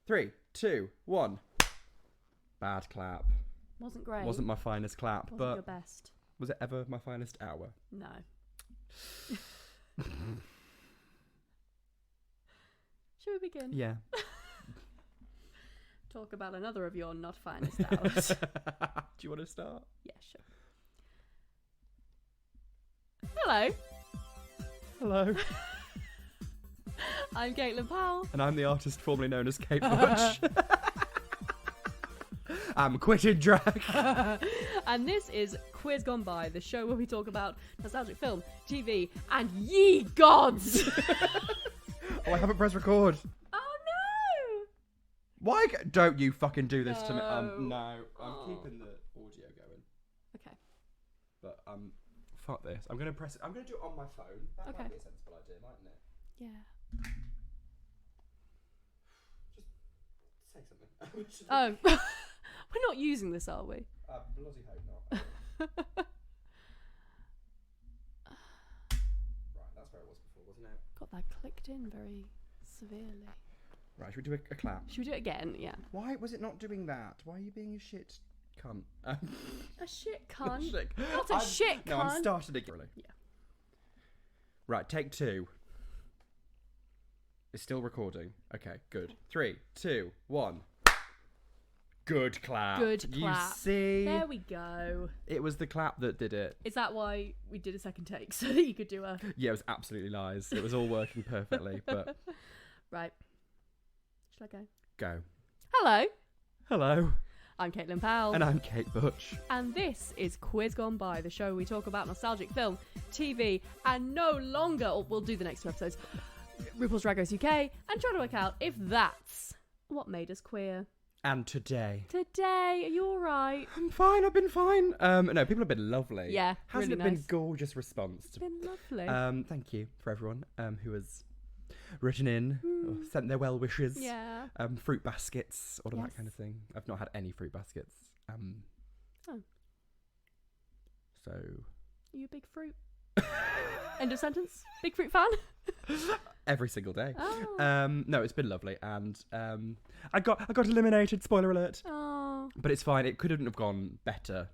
3, 2, 1. Bad clap. Wasn't great. Wasn't my finest clap, Wasn't but your best. was it ever my finest hour? No. Should we begin? Yeah. Talk about another of your not finest hours. Do you want to start? Yeah, sure. Hello. Hello. I'm Caitlin Powell. And I'm the artist formerly known as Kate Butch. I'm quitting drag. And this is Quiz Gone By, the show where we talk about nostalgic film, TV, and ye gods! Oh, I haven't pressed record. Oh no! Why don't you fucking do this to me? No. I'm keeping the audio going. Okay. But fuck this. I'm gonna press it. I'm gonna do it on my phone. That Okay. might be a sensible idea, mightn't it? Yeah. Just say something. Oh, we're not using this, are we? Bloody hope not. Right, that's where it was before, wasn't it? Got that clicked in very severely. Right, should we do a clap? Should we do it again? Yeah. Why was it not doing that? Why are you being a shit cunt? A shit cunt. Shit. Not a shit cunt. No, I'm started again. Yeah. Right, take 2. It's still recording. Okay, good. 3, 2, 1. Good clap. Good clap. You see? There we go. It was the clap that did it. Is that why we did a second take? So that you could do a... Yeah, it was absolutely lies. It was all working perfectly, but... Right. Shall I go? Go. Hello. Hello. I'm Caitlin Powell. And I'm Kate Butch. And this is Quiz Gone By, the show where we talk about nostalgic film, TV, and no longer, or we'll do the next 2 episodes, RuPaul's Drag Race UK, and try to work out if that's what made us queer. And today. Today, are you alright? I'm fine, I've been fine. No, people have been lovely. Yeah, Hasn't really it been nice. gorgeous response? It's been lovely. Thank you for everyone who has written in, or sent their well wishes. Yeah. Fruit baskets, all of Yes. that kind of thing. I've not had any fruit baskets. Oh. So. Are you a big fruit? End of sentence? Big fruit fan? Every single day. Oh. No, it's been lovely, and I got eliminated. Spoiler alert. Oh. But it's fine. It couldn't have gone better.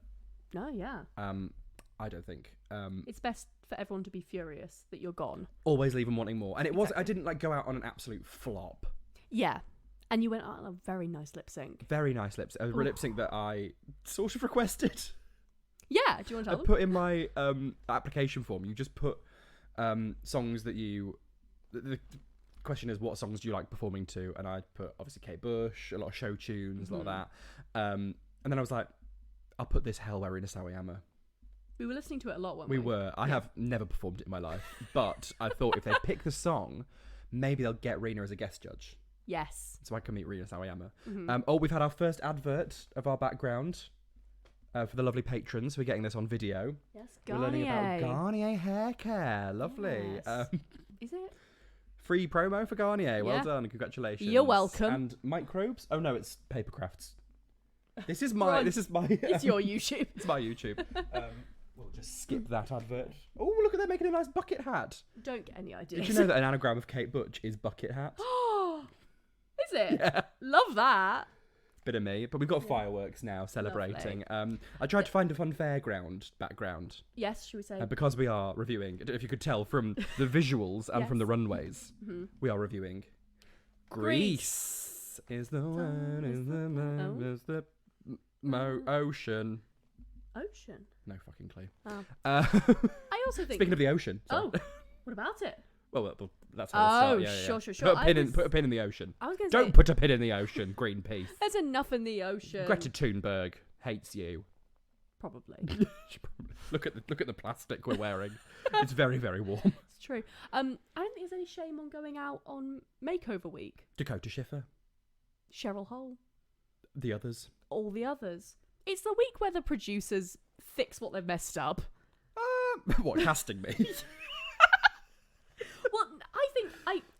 No, yeah. I don't think. It's best for everyone to be furious that you're gone. Always leave them wanting more, and it was. Exactly. I didn't go out on an absolute flop. Yeah. And you went out on a very nice lip sync. Very nice lips. A lip sync that I sort of requested. Yeah, do you want to I tell them? put in my application form. You just put songs that you. The question is, what songs do you like performing to? And I put obviously Kate Bush, a lot of show tunes, a lot of that. And then I was like, I'll put this Hell Where Rina Sawayama. We were listening to it a lot, weren't we? We were. I have never performed it in my life, but I thought if they pick the song, maybe they'll get Rina as a guest judge. Yes. So I can meet Rina Sawayama. Mm-hmm. We've had our first advert of our background for the lovely patrons. We're getting this on video. Yes, We're learning about Garnier. Garnier hair care. Lovely. Yes. Is it? Free promo for Garnier. Well Yeah. done. Congratulations. You're welcome. And microbes? Oh no, it's paper crafts. This is Run. my. This is my. It's your YouTube. It's my YouTube. We'll just skip that advert. Oh, look at that, making a nice bucket hat. Don't get any ideas. Did you know that an anagram of Kate Butch is bucket hat? Is it? Yeah. Love that. Bit of me, but we've got fireworks now celebrating. I tried to find a fun fairground background Yes, should we say? because we are reviewing. I don't know if you could tell from the visuals and from the runways, we are reviewing. Greece is the one, is the man, is the ocean. Ocean. No fucking clue. Oh. I also think. Speaking of the ocean. Sorry. Oh, what about it? Well, that's how it starts. Sure. Put a pin in the ocean. I was going to Don't say. put a pin in the ocean, Greenpeace. There's enough in the ocean. Greta Thunberg hates you. Probably. Look at the plastic we're wearing. It's very, very warm. It's true. I don't think there's any shame on going out on Makeover Week. Dakota Schiffer. Cheryl Hole. The others. All the others. It's the week where the producers fix what they've messed up. What, casting me? Well,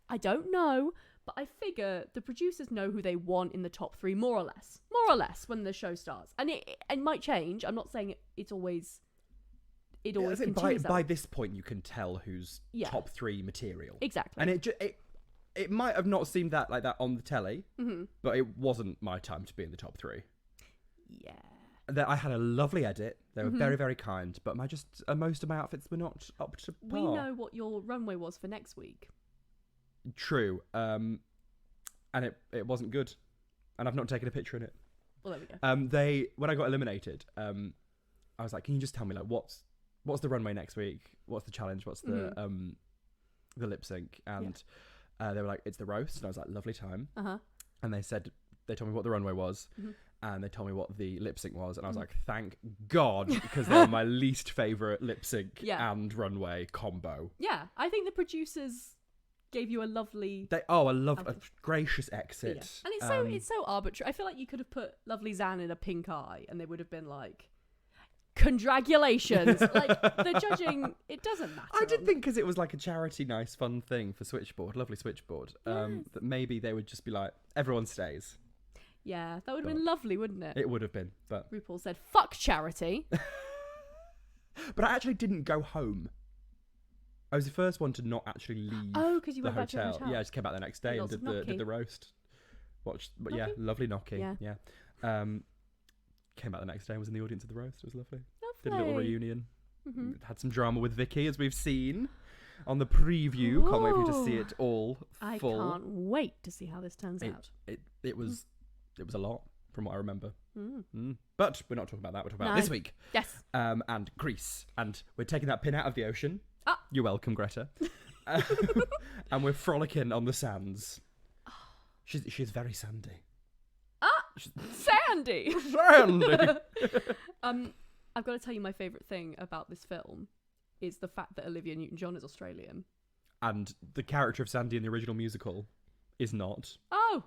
I don't know, but I figure the producers know who they want in the top 3, more or less, when the show starts. And it might change. I'm not saying it always continues. By this point, you can tell who's top 3 material. Exactly. And it might have not seemed that like that on the telly, Mm-hmm. but it wasn't my time to be in the top 3. Yeah. I had a lovely edit. They were Mhm. very, very kind, but most of my outfits were not up to par. We know what your runway was for next week. True. And it wasn't good. And I've not taken a picture in it. Well, there we go. When I got eliminated, I was like, can you just tell me like what's the runway next week? What's the challenge? What's the lip sync? And they were like, it's the roast. And I was like, lovely time. Uh-huh. And they told me what the runway was. Mhm. And they told me what the lip sync was, and I was like, "Thank God," because they were my least favorite lip sync and runway combo. Yeah, I think the producers gave you a lovely. A gracious exit. Yeah. And it's so arbitrary. I feel like you could have put Lovely Zan in a pink eye, and they would have been like, "Congratulations!" Like the judging, it doesn't matter. I did think because it was like a charity, nice, fun thing for Switchboard, lovely Switchboard. That maybe they would just be like, "Everyone stays." Yeah, that would have been lovely, wouldn't it? It would have been, but RuPaul said, "Fuck charity." But I actually didn't go home. I was the first one to not actually leave. Oh, because you the went back to your hotel. Yeah, I just came back the next day and Lots did of the roast. Watched, but Knocky? lovely Knocky. Yeah. Came back the next day and was in the audience of the roast. It was lovely. Lovely. Did a little reunion. Mm-hmm. Had some drama with Vicky, as we've seen on the preview. Can't wait for you to see it all full. I can't wait to see how this turns out. It was a lot from what I remember. But we're not talking about that. We're talking about this week. Yes. And Greece. And we're taking that pin out of the ocean. Ah. You're welcome, Greta. And we're frolicking on the sands. She's very sandy. Sandy. Sandy. I've got to tell you my favourite thing about this film is the fact that Olivia Newton-John is Australian. And the character of Sandy in the original musical is not. Oh.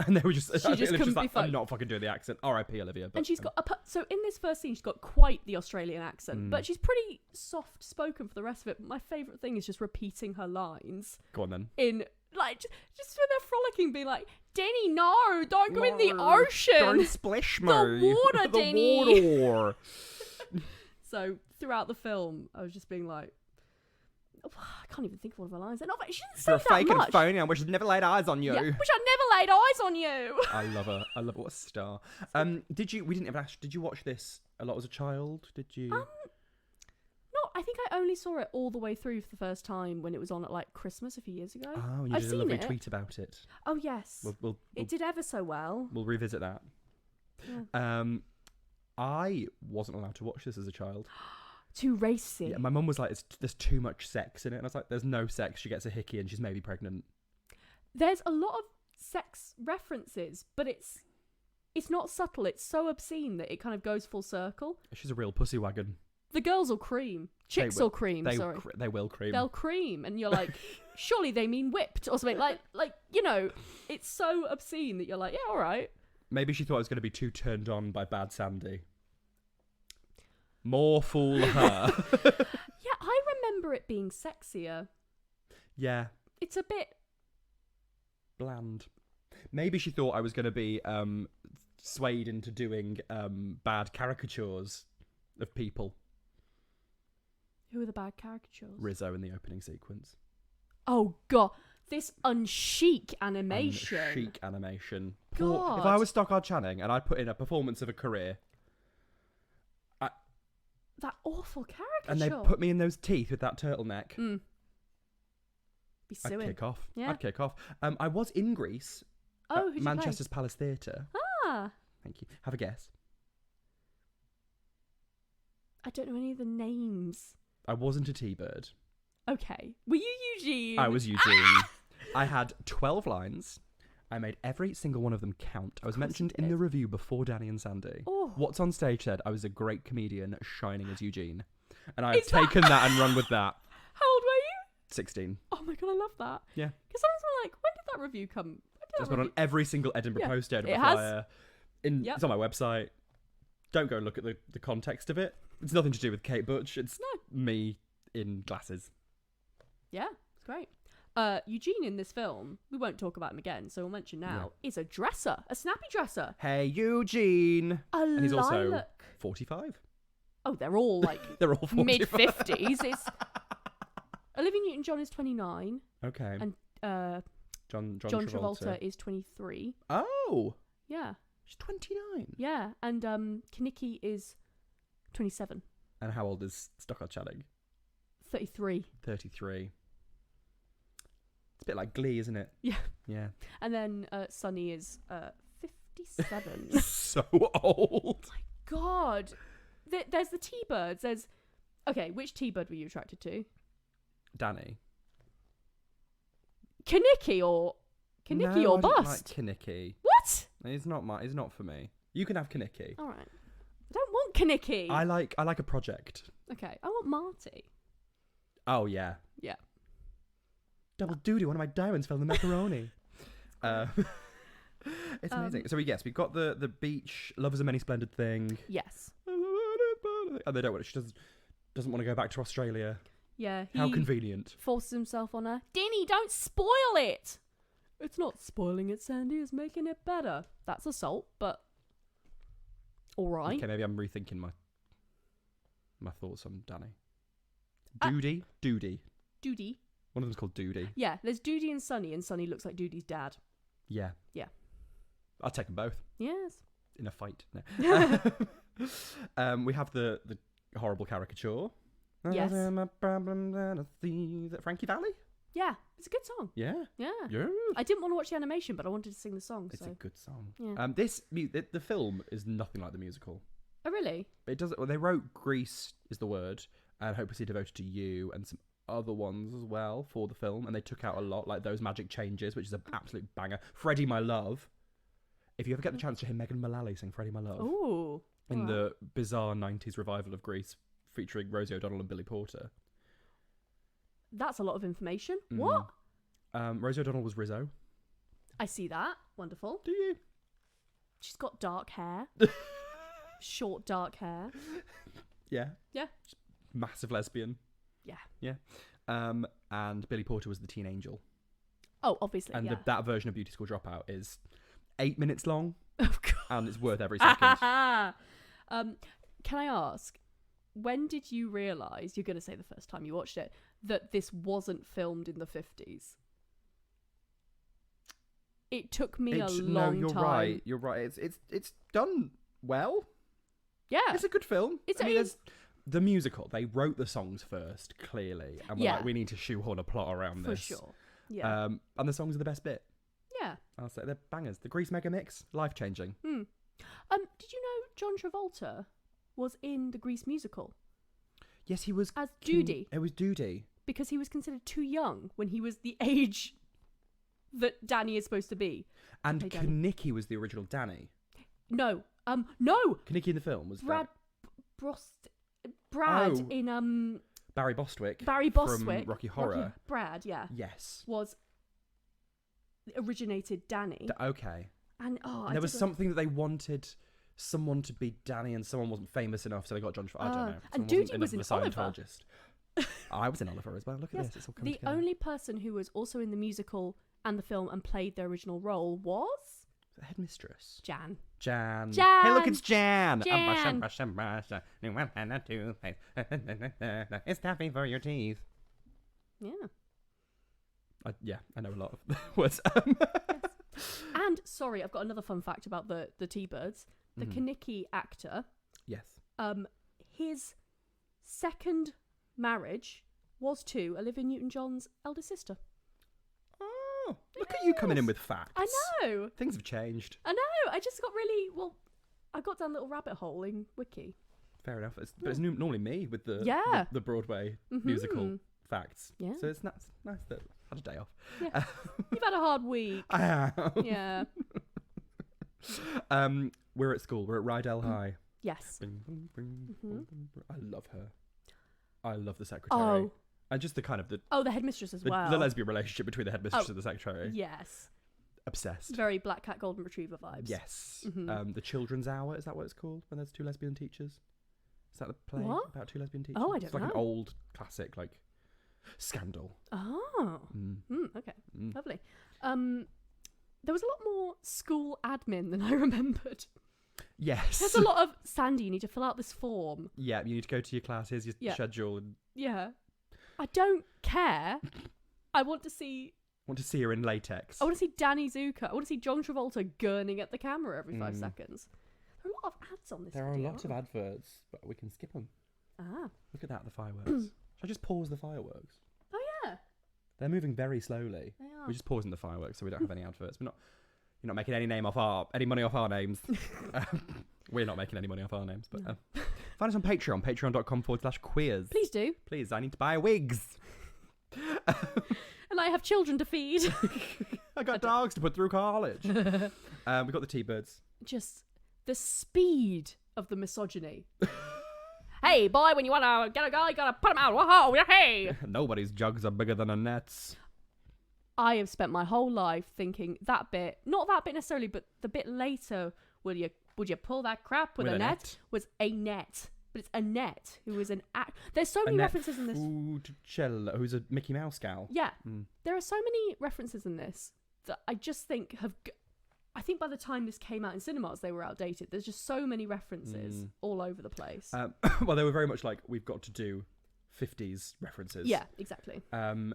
And they were just, She just couldn't be like, fucked. I'm not fucking doing the accent. R.I.P. Olivia. But, And she's got so in this first scene, she's got quite the Australian accent, but she's pretty soft spoken for the rest of it. But my favourite thing is just repeating her lines. Go on then. In like just when they're frolicking, being like, "Denny, no, don't go in the ocean. Don't splish me. The water, The Denny." water. So throughout the film, I was just being like, I can't even think of one of her lines. And she didn't say You're that fake much. and phony. I wish I'd never laid eyes on you. Yeah, which I never laid eyes on you. I love her. What a star. We didn't even ask, did you watch this a lot as a child? Did you? No, I think I only saw it all the way through for the first time when it was on at like Christmas a few years ago. Oh, you I've did a seen lovely it. tweet about it. Oh yes, it did ever so well. We'll revisit that. Yeah. I wasn't allowed to watch this as a child. Too racy. Yeah, my mum was like, there's too much sex in it. And I was like, there's no sex. She gets a hickey and she's maybe pregnant. There's a lot of sex references, but it's not subtle. It's so obscene that it kind of goes full circle. She's a real pussy wagon. The girls will cream. Chicks will cream, sorry. They will cream. They'll cream. And you're like, surely they mean whipped or something. Like, you know, it's so obscene that you're like, yeah, all right. Maybe she thought I was going to be too turned on by Bad Sandy. More fool her. Yeah, I remember it being sexier. Yeah. It's a bit bland. Maybe she thought I was going to be swayed into doing bad caricatures of people. Who are the bad caricatures? Rizzo in the opening sequence. Oh, God. This unchic animation. Chic animation. God. If I was Stockard Channing and I put in a performance of a career... That awful caricature. And they put me in those teeth with that turtleneck. Be suing. I'd kick off. Yeah. I'd kick off. I was in Greece. Oh, who'd you play? Manchester's Palace Theatre. Ah. Thank you. Have a guess. I don't know any of the names. I wasn't a T-Bird. Okay. Were you Eugene? I was Eugene. I had 12 lines. I made every single one of them count. I was mentioned in the review before Danny and Sandy. Oh. What's on stage said I was a great comedian shining as Eugene. And I've taken that and run with that. How old were you? 16. Oh my God, I love that. Yeah. Because sometimes I'm like, when did that review come? It's been on every single Edinburgh Post, Edinburgh It has. Flyer. It's on my website. Don't go and look at the context of it. It's nothing to do with Kate Butch. It's me in glasses. Yeah, it's great. Eugene in this film, we won't talk about him again, so we'll mention now, is a dresser, a snappy dresser. Hey, Eugene. And he's also 45. Oh, they're all like they're all 45. mid-50s. It's Olivia Newton-John is 29. Okay. And John Travolta is 23. Oh, Yeah. she's 29. Yeah. And Kaniki is 27. And how old is Stockard Channing? 33. 33. It's a bit like Glee, isn't it? Yeah. Yeah. And then Sunny is 57. So old. God. There's the T-Birds. Okay, which T-Bird were you attracted to? Danny. Kaniki or No, or I don't Bust? like Kaniki. What? It's not for me. You can have Kaniki. All right. I don't want Kaniki. I like a project. Okay, I want Marty. Oh yeah. Yeah. Double duty. One of my diamonds fell in the macaroni. It's amazing. So yes, we've got the beach. Love is a many splendid thing. Yes. And they don't want. She doesn't want to go back to Australia. Yeah. How convenient. Forces himself on her. Denny, don't spoil it. It's not spoiling it, Sandy. It's making it better. That's assault, but all right. Okay, maybe I'm rethinking my thoughts on Danny. Doody. Doody. One of them's called Doody. Yeah, there's Doody and Sunny looks like Doody's dad. Yeah. Yeah. I'll take them both Yes. in a fight. No. We have the horrible caricature. Yes. My problem that I see. Is that Frankie Valli? Yeah, it's a good song. Yeah. Yeah. Yeah. I didn't want to watch the animation, but I wanted to sing the song. It's so. a good song. Yeah. The film is nothing like the musical. Oh, really? It doesn't. Well, they wrote "Grease" is the word, and "Hopelessly Devoted to You," and some other ones as well for the film, and they took out a lot, like "Those Magic Changes," which is an absolute banger. "Freddie My Love." If you ever get the chance to hear Megan Mullally sing "Freddie My Love" Ooh. in the bizarre '90s revival of Grease featuring Rosie O'Donnell and Billy Porter, that's a lot of information. What? Rosie O'Donnell was Rizzo. I see that. Wonderful. Do you? She's got dark hair. Short dark hair. Yeah. Yeah. Massive lesbian. Yeah. Yeah. And Billy Porter was the teen angel. Oh, obviously. And yeah. that version of Beauty School Dropout is 8 minutes long. Oh, God. And it's worth every second. Can I ask, when did you realise, you're going to say the first time you watched it, that this wasn't filmed in the 50s? It took me a long you're time. Right. You're right. It's done well. Yeah. It's a good film. It's there's the musical. They wrote the songs first, clearly, and we're like, we need to shoehorn a plot around this. For sure. Yeah. And the songs are the best bit. Yeah. I'll say they're bangers. The Grease Mega Mix, life changing. Did you know John Travolta was in the Grease musical? Yes, he was as Doody. It was Doody because he was considered too young when he was the age that Danny is supposed to be. And Kaniki was the original Danny. No. Kaniki in the film was Brad in Barry Bostwick. From Rocky Horror. Brad, yeah. Yes. Was originated Danny. Okay. And there was something that they wanted someone to be Danny, and someone wasn't famous enough, so they got John. I don't know. And Doody was in Oliver. I was in Oliver as well. Look at this. It's all coming together. The only person who was also in the musical and the film and played their original role was the headmistress. Jan. Hey, look, it's Jan. It's tapping for your teeth. Yeah. I know a lot of words. Yes. And sorry, I've got another fun fact about the T-Birds. The Kaniki actor. Yes. His second marriage was to Olivia Newton-John's elder sister. Oh, look at you coming in with facts. I know. Things have changed. I know. I just got I got down a little rabbit hole in Wiki. Fair enough. But it's normally me with the Broadway musical facts. Yeah. So it's nice that I had a day off. Yeah. You've had a hard week. I have. Yeah. We're at school. We're at Rydell High. Yes. I love her. I love the secretary. Oh. And just the kind of the headmistress as well. The lesbian relationship between the headmistress and the secretary. Yes. Obsessed. Very Black Cat Golden Retriever vibes. Yes. The Children's Hour, is that what it's called? When there's two lesbian teachers? Is that the play about two lesbian teachers? Oh, I don't know. It's like an old classic, like, scandal. Oh. Okay. Lovely. There was a lot more school admin than I remembered. Yes. There's a lot of, Sandy, you need to fill out this form. Yeah, you need to go to your class, here's your schedule. And... Yeah. I don't care. I want to see want to see her in latex. I want to see Danny Zuko. I want to see John Travolta gurning at the camera every 5 seconds. There are a lot of ads on this There are video, lots of adverts, but we can skip them. Ah. Look at that, the fireworks. Should I just pause the fireworks? Oh, yeah. They're moving very slowly. They are. We're just pausing the fireworks so we don't have any adverts. You're not making any money off our names. We're not making any money off our names, but find us on Patreon, patreon.com/queers. Please do. Please, I need to buy wigs. And I have children to feed. I got dogs to put through college. We've got the T-Birds. Just the speed of the misogyny. Hey, boy, when you want to get a guy, you got to put him out. Whoa, hey. Nobody's jugs are bigger than a net's. I have spent my whole life thinking that bit, not that bit necessarily, but the bit later, would you pull that crap with a net? Was a net. But it's Annette, who is an act. There's so many references in this. Fucicella, who's a Mickey Mouse gal. Yeah. There are so many references in this that I just think I think by the time this came out in cinemas, they were outdated. There's just so many references all over the place. Well, they were very much like, we've got to do 50s references. Yeah, exactly. And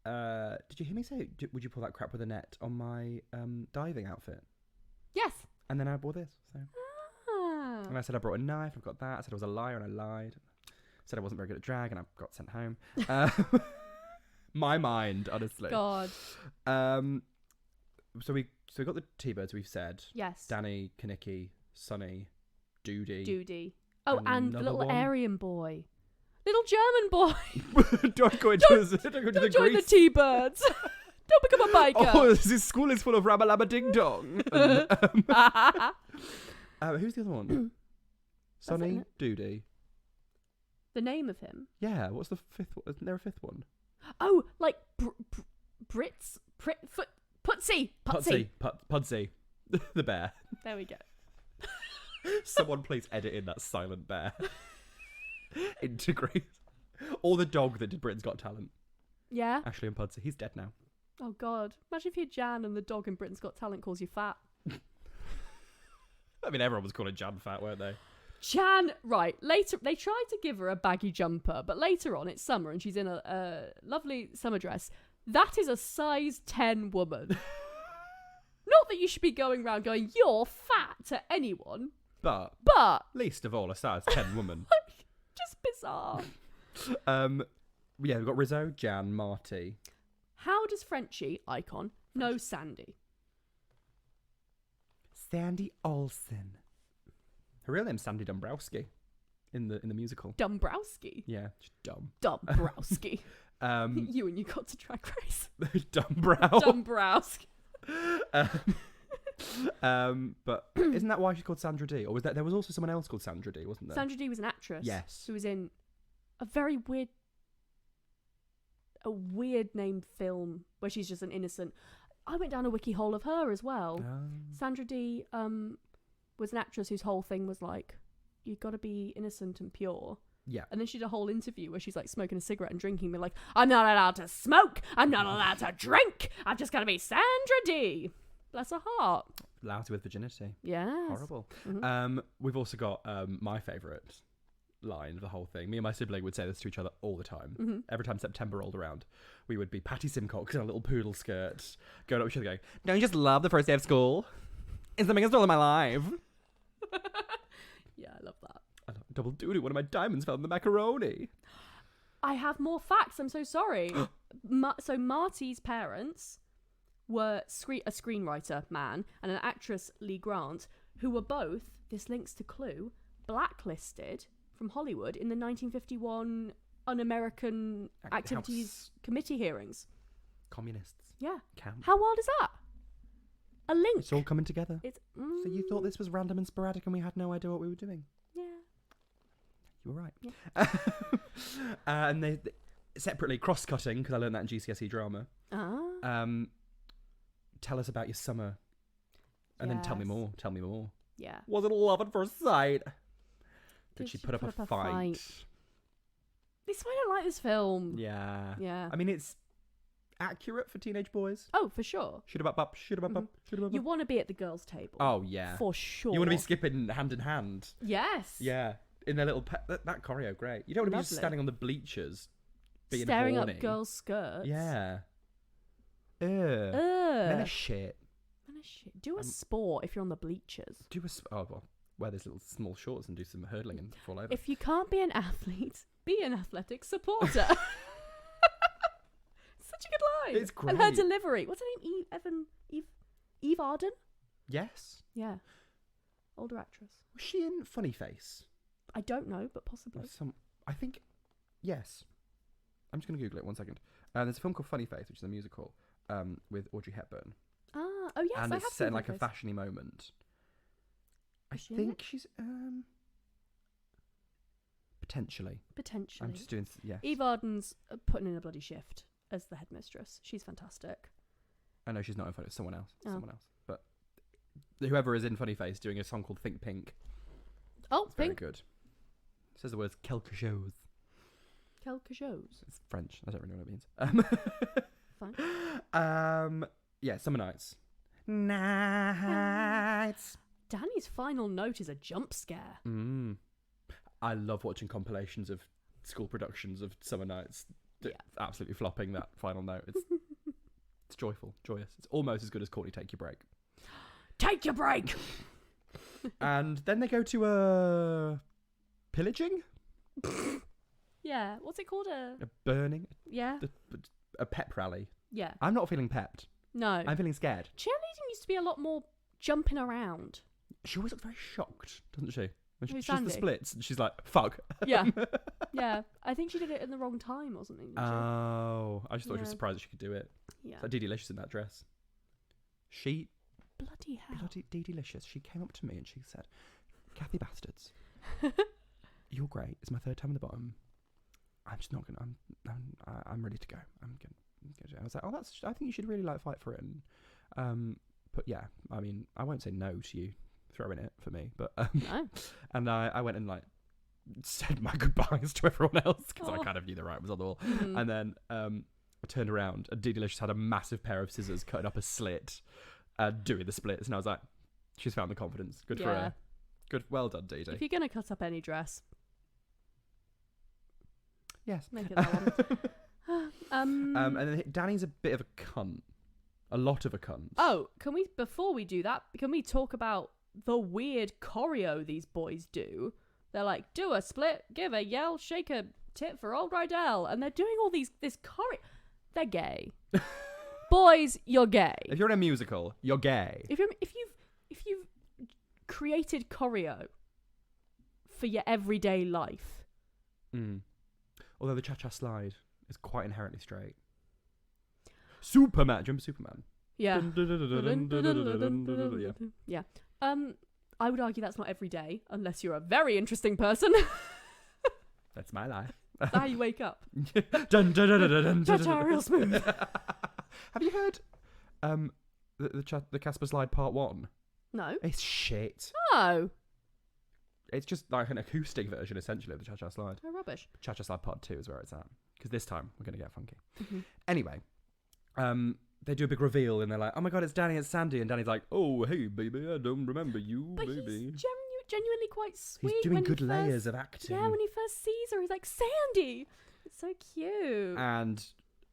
did you hear me say, would you pull that crap with a net on my diving outfit? Yes. And then I bought this. So. And I said I brought a knife, I've got that. I said I was a liar and I lied. I said I wasn't very good at drag and I got sent home. My mind, honestly. God. So we got the T-Birds, we've said. Yes. Danny, Kaniki, Sonny, Doody. Oh, and the little one. Aryan boy. Little German boy. Don't go into Don't join the T-Birds. Don't become a biker. Oh, this school is full of rama lama ding dong. Who's the other one? Sonny, Doody. The name of him? Yeah, what's the fifth one? Isn't there a fifth one? Oh, like Brits? Putsy. Pudsey. The bear. There we go. Someone please edit in that silent bear. Integrate. Or the dog that did Britain's Got Talent. Yeah? Ashley and Pudsey. He's dead now. Oh, God. Imagine if you're Jan and the dog in Britain's Got Talent calls you fat. I mean, everyone was calling Jan fat, weren't they? Jan, right. Later, they tried to give her a baggy jumper, but later on, it's summer and she's in a lovely summer dress. That is a size 10 woman. Not that you should be going around going, you're fat to anyone. But least of all, a size 10 woman. Just bizarre. Yeah, we've got Rizzo, Jan, Marty. How does Frenchie, icon, know Sandy? Sandy Olsen. Her real name's Sandy Dombrowski in the musical. Dombrowski? Yeah, she's dumb. Dombrowski. You and you got to Drag Race. Dombrowski. But isn't that why she's called Sandra Dee? Or was there was also someone else called Sandra Dee, wasn't there? Sandra Dee was an actress. Yes. Who was in a weird named film where she's just an innocent. I went down a wiki hole of her as well. Sandra Dee was an actress whose whole thing was like, you've got to be innocent and pure. Yeah. And then she did a whole interview where she's like smoking a cigarette and drinking. They're like, I'm not allowed to smoke. I'm not allowed to drink. I've just got to be Sandra Dee. Bless her heart. Lousy with virginity. Yeah. Horrible. Mm-hmm. We've also got my favourite line of the whole thing. Me and my sibling would say this to each other all the time. Mm-hmm. Every time September rolled around, we would be Patty Simcox in a little poodle skirt, going up to each other going, don't you just love the first day of school? It's the biggest role of my life. Yeah, I love that. I love double duty. One of my diamonds fell in the macaroni. I have more facts. I'm so sorry. So Marty's parents were a screenwriter, man, and an actress, Lee Grant, who were both, this links to Clue, blacklisted from Hollywood in the 1951 Un-American Activities Committee hearings. Communists. Yeah. Camp. How wild is that? A link. It's all coming together. So you thought this was random and sporadic and we had no idea what we were doing? Yeah. You were right. Yeah. And they separately, cross-cutting, because I learned that in GCSE drama. Tell us about your summer. And then tell me more. Yeah. Was it love at first sight? Did she put up a fight? This is why I don't like this film. Yeah. Yeah. I mean, it's accurate for teenage boys. Oh, for sure. Shoot 'em up. You want to be at the girls' table. Oh, yeah. For sure. You want to be skipping hand in hand. Yes. Yeah. In their little... that choreo, great. You don't want to be just Lovely. standing on the bleachers being staring horny. up girls' skirts. Yeah. Ugh. Ugh. Men are shit. Do a sport if you're on the bleachers. Wear those little small shorts and do some hurdling and fall over. If you can't be an athlete, be an athletic supporter. Such a good line. It's great. And her delivery. What's her name? Eve Arden? Yes. Yeah. Older actress. Was she in Funny Face? I don't know, but possibly. I think, yes. I'm just going to Google it 1 second. There's a film called Funny Face, which is a musical with Audrey Hepburn. Oh yes, and I it's have set in seen like a this. fashiony moment. I Is she in think it? she's potentially. Potentially. I'm just doing Eve Arden's putting in a bloody shift as the headmistress. She's fantastic. I know she's not in Funny. It's someone else. Oh. Someone else. But whoever is in Funny Face doing a song called Think Pink. Oh, It's very Pink. good. It says the words quelque chose. Quelque chose. It's French. I don't really know what it means. Fine. Yeah, Summer Nights. Nights. Danny's final note is a jump scare. I love watching compilations of school productions of Summer Nights. Yeah. Absolutely flopping that final note. It's joyful, joyous. It's almost as good as Courtney Take Your Break. Take your break! And then they go to a pillaging? Yeah. What's it called? A burning? Yeah. A pep rally. Yeah. I'm not feeling pepped. No. I'm feeling scared. Cheerleading used to be a lot more jumping around. She always looks very shocked, doesn't she? When she Who's does the Sandy? splits and she's like, fuck. Yeah. Yeah. I think she did it in the wrong time or something. Didn't Oh, I just thought she was Yeah. surprised that she could do it. she? Yeah. It's like Dee Delicious in that dress. She, Bloody hell. bloody Dee Delicious, she came up to me and she said, Kathy Bastards, you're great. It's my third time in the bottom. I'm just not gonna. I'm ready to go. I'm gonna. I was like, oh, I think you should really like fight for it. And, but yeah, I mean, I won't say no to you throwing it for me, but No. and I went and like said my goodbyes to everyone else because I Oh. kind of knew the writing was on the wall. Mhm. And then I turned around and Dee Delicious had a massive pair of scissors cutting up a slit, doing the splits, and I was like, she's found the confidence. Good for Yeah. her. Good, well done, Dee Dee. If you're going to cut up any dress, Yes. make it that one. And then Danny's a bit of a cunt. A lot of a cunt. Oh, before we do that, can we talk about the weird choreo these boys do? They're like, do a split, give a yell, shake a tit for old Rydell. And they're doing all this choreo. They're gay. Boys, you're gay. If you're in a musical, you're gay. If you've created choreo for your everyday life. Although the cha-cha slide is quite inherently straight. Superman. Do you remember Superman? Yeah. Yeah. Yeah. I would argue that's not every day, unless you're a very interesting person. That's my life. That's how you wake up. Dun, dun, dun, dun, dun, dun, Cha-cha dun. real smooth. Have you heard the Casper Slide Part 1? No. It's shit. Oh. It's just like an acoustic version, essentially, of the Cha-Cha Slide. Oh, rubbish. Cha-Cha Slide Part 2 is where it's at. Because this time, we're going to get funky. Mhm. Anyway, they do a big reveal, and they're like, oh my god, it's Danny, it's Sandy. And Danny's like, oh, hey, baby, I don't remember you, But baby. he's genuinely quite sweet. He's doing when good he layers first, of acting. Yeah, when he first sees her, he's like, Sandy! It's so cute. And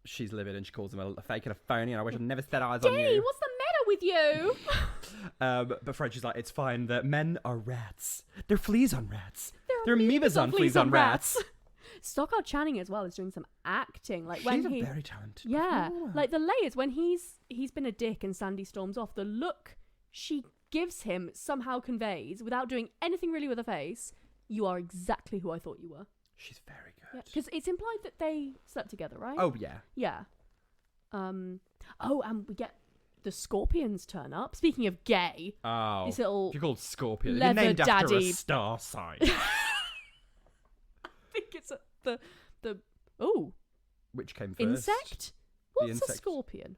she's livid, and she calls him a fake and a phony, and I wish I'd never set eyes on Danny, you. what's the matter with you? But French is like, it's fine that men are rats. They're fleas on rats. There are They're amoebas on fleas on rats. Stockard Channing as well is doing some acting. Like She's when a very talented yeah, performer. like the layers when he's been a dick and Sandy storms off. The look she gives him somehow conveys, without doing anything really with her face, you are exactly who I thought you were. She's very good. Because it's implied that they slept together, right? Oh, yeah. Yeah. Oh, and we get the Scorpions turn up. Speaking of gay, Oh. this little If you're called Scorpion, leather you're named after a daddy. star sign. I think it's the Which came first? insect. What's a insect. scorpion?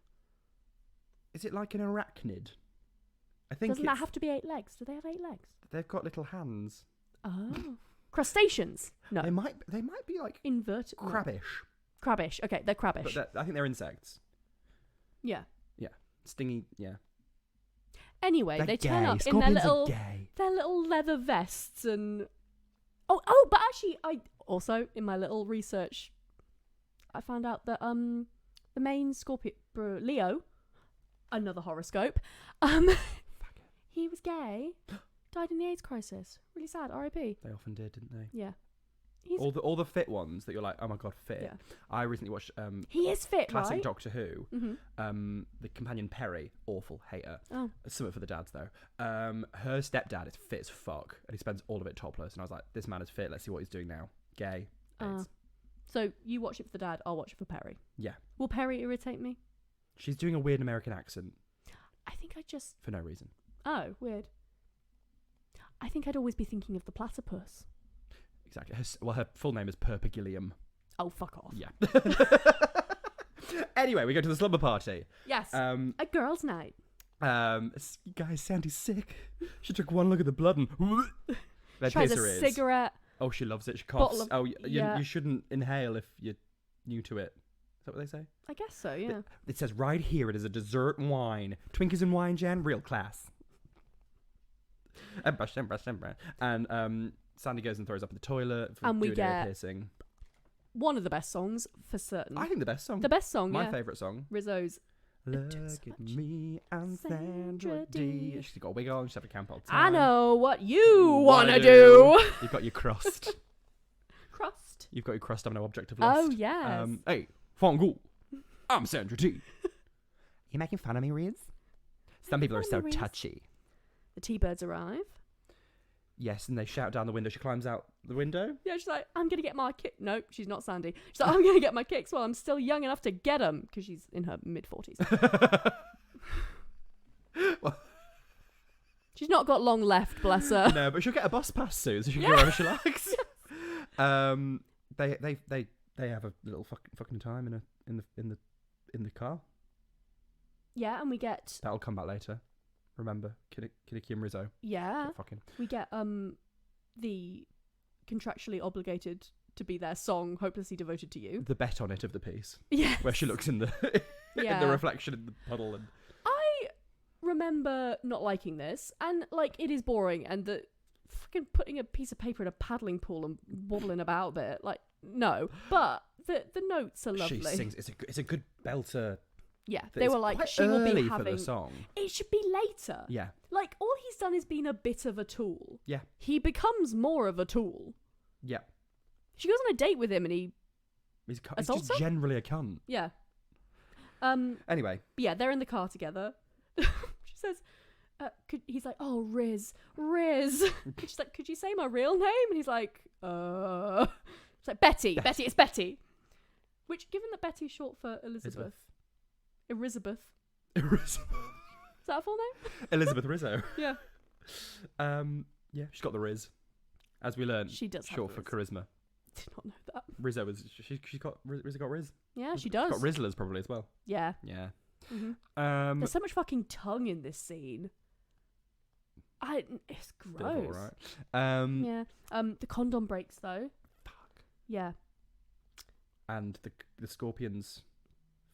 Is it like an arachnid? I think Doesn't that have to be 8 legs? Do they have 8 legs? they've got little hands. Oh, crustaceans? No, They might be like inverted. No. crabbish. Crabbish. Okay, they're crabbish. But I think they're insects. Yeah. Stingy, yeah. Anyway, They're they gay. turn up Scorpions in are gay. their little leather vests and oh, but actually, I also in my little research I found out that the main Scorpio Leo, another horoscope, he was gay, died in the AIDS crisis. Really sad. R.I.P. They often did, didn't they? Yeah. All the fit ones that you're like, oh my god, fit. Yeah. I recently watched he is fit, classic right? Doctor Who. Mm-hmm. The companion Perry, awful, hate her. Oh. Something for the dads though. Her stepdad is fit as fuck, and he spends all of it topless. And I was like, this man is fit. Let's see what he's doing now. Gay. AIDS. So you watch it for the dad. I'll watch it for Perry. Yeah. Will Perry irritate me? She's doing a weird American accent I think I just. for no reason. Oh, weird. I think I'd always be thinking of the platypus. Exactly. Her full name is Perpigillium. Oh, fuck off. Yeah. Anyway, we go to the slumber party. Yes. A girls' night. Guys, Sandy's sick. She took one look at the blood and they Tries pierce a her ears. cigarette. Oh, she loves it. She coughs. Yeah. You shouldn't inhale if you're new to it. Is that what they say? I guess so, yeah. It says right here it is a dessert wine. Twinkies and wine, Jan, real class. And Sandy goes and throws up in the toilet for And we doing ear get piercing. One of the best songs for certain. I think the best song. The best song, My yeah. favourite song. Rizzo's. Look Just at watch me and Sandra D. She's got a wig on. She's having a camp all the I time. know what you want to do. You've got your crust. Crust. You've got your crust. I'm no object of lust. Oh, yes. Hey, Fongul. I'm Sandra D. You making fun of me, Riz? Some people are so Riz. touchy. The T-Birds arrive. Yes, and they shout down the window. She climbs out the window. Yeah, she's like, I'm going to get my kick. No, she's not Sandy. She's like, I'm going to get my kicks while I'm still young enough to get them. Because she's in her mid-40s. Well, she's not got long left, bless her. no, but she'll get a bus pass soon, so she can go wherever she likes. They have a little fucking time in the car. Yeah, and we get... That'll come back later. Remember, Kinnicky and Rizzo. Yeah. Fucking. We get the contractually obligated to be their song, Hopelessly Devoted to You. The bet on it of the piece. Yeah. Where she looks in the in the reflection in the puddle. And I remember not liking this, and like it is boring, and the fucking putting a piece of paper in a paddling pool and wobbling about there, like no. But the notes are lovely. She sings. It's a good belter. Yeah, they were like, she will be having. For the song. It should be later. Yeah. Like all he's done is been a bit of a tool. Yeah. He becomes more of a tool. Yeah. She goes on a date with him, and he's just generally a cunt. Yeah. Anyway. Yeah, they're in the car together. She says, he's like, oh, Riz. She's like, could you say my real name? And he's like, It's like, Betty, it's Betty. Which, given that Betty's short for Elizabeth. Elizabeth. Is that a full name? Elizabeth Rizzo. Yeah. Yeah, she's got the Riz. As we learned, she does short for charisma. Did not know that. Rizzo she's got Rizzo got Riz. Yeah, she does. She's got Rizzlers probably as well. Yeah. Yeah. Mm-hmm. There's so much fucking tongue in this scene. It's gross. All right. Yeah. The condom breaks though. Fuck. Yeah. And the scorpions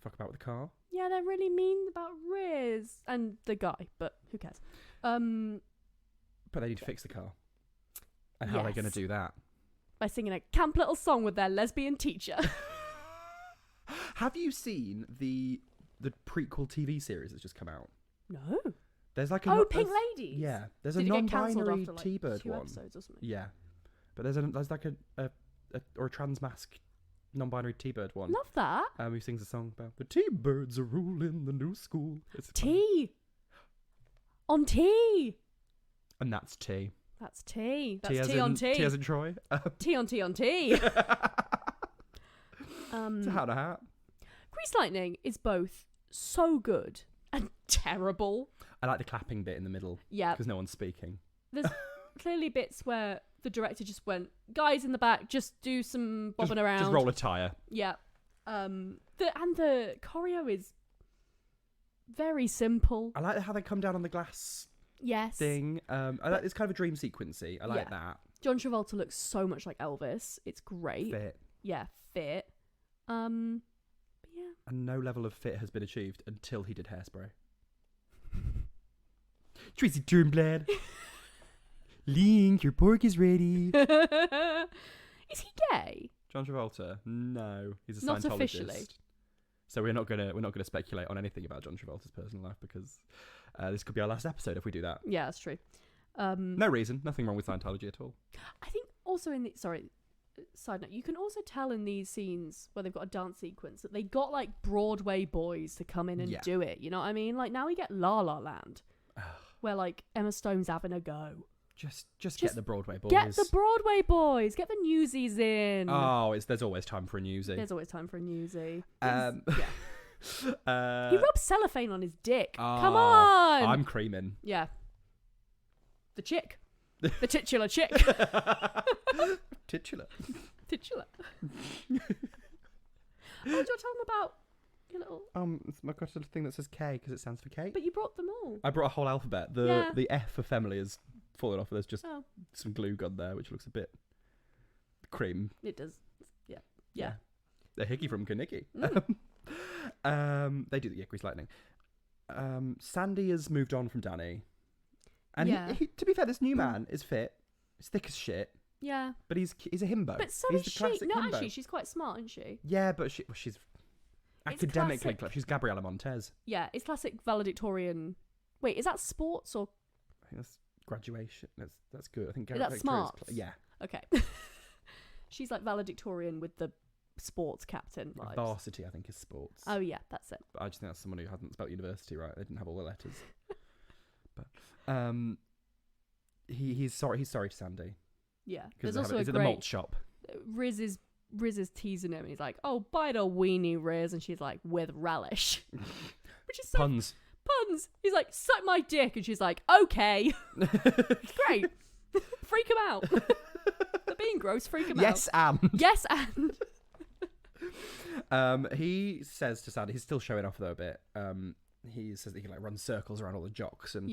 fuck about with the car. Yeah, they're really mean about Riz and the guy, but who cares? But they need to fix the car. And how are they going to do that? By singing a camp little song with their lesbian teacher. Have you seen the prequel TV series that's just come out? No. There's like Pink Ladies. Yeah, there's Did a it get cancelled non-binary after, like, T-Bird 2 one. episodes or something? Yeah, but there's like a trans-masc non-binary T-Bird one. Love that. Who sings a song about the T-Birds are ruling the new school. It's tea. On tea. And that's tea. That's tea. That's tea tea on tea. Tea as in Troy. Tea on tea on tea. It's a hat a hat. Grease Lightning is both so good and terrible. I like the clapping bit in the middle. Yeah. Because no one's speaking. There's clearly bits where the director just went, guys in the back, just do some bobbing around. Just roll a tyre. Yeah. The choreo is very simple. I like how they come down on the glass thing. I like, it's kind of a dream sequency. I like that. John Travolta looks so much like Elvis. It's great. Fit. Yeah, fit. But yeah. And no level of fit has been achieved until he did Hairspray. Tracy Turnblad. Link, your pork is ready. Is he gay? John Travolta? No, he's a Not Scientologist. officially. So we're not gonna speculate on anything about John Travolta's personal life because this could be our last episode if we do that. Yeah, that's true. No reason, nothing wrong with Scientology at all. I think also side note, you can also tell in these scenes where they've got a dance sequence that they got like Broadway boys to come in and do it. You know what I mean? Like now we get La La Land, where like Emma Stone's having a go. Just get the Broadway boys. Get the Broadway boys. Get the newsies in. Oh, there's always time for a newsie. There's always time for a newsie. Yeah. He rubs cellophane on his dick. Come on. I'm creaming. Yeah. The chick. The titular chick. Titular. Titular. Oh, do you want to tell them about your little... I've got a thing that says K because it stands for Kate. But you brought them all. I brought a whole alphabet. The F for family has fallen off. There's just some glue gun there, which looks a bit cream. It does. Yeah. The hickey from Kaniki. They do the Yickry's lightning. Sandy has moved on from Danny. And he, to be fair, this new man is fit. He's thick as shit. Yeah. But he's a himbo. But so he's is the she. classic No, himbo. actually, she's quite smart, isn't she? Yeah, but she's academically classic. clever. She's Gabriella Montez. Yeah, it's classic valedictorian. Wait, is that sports or... I think that's graduation. That's good. I think Is that smart? Yeah. Okay. She's like valedictorian with the sports captain vibes. Varsity, I think, is sports. Oh, yeah, that's it. But I just think that's someone who hasn't spelled university right. They didn't have all the letters. But he's sorry to Sandy. Yeah. There's There's also is a it the great... malt shop? Riz is teasing him and he's like, oh, bite a weenie, Riz. And she's like, with relish. Which is so... Puns. He's like, suck my dick. And she's like, okay. Great. Freak him out. They're being gross. Freak him out. Yes, and. Yes, and. He says to Sandy, he's still showing off though a bit. He says that he can like run circles around all the jocks, and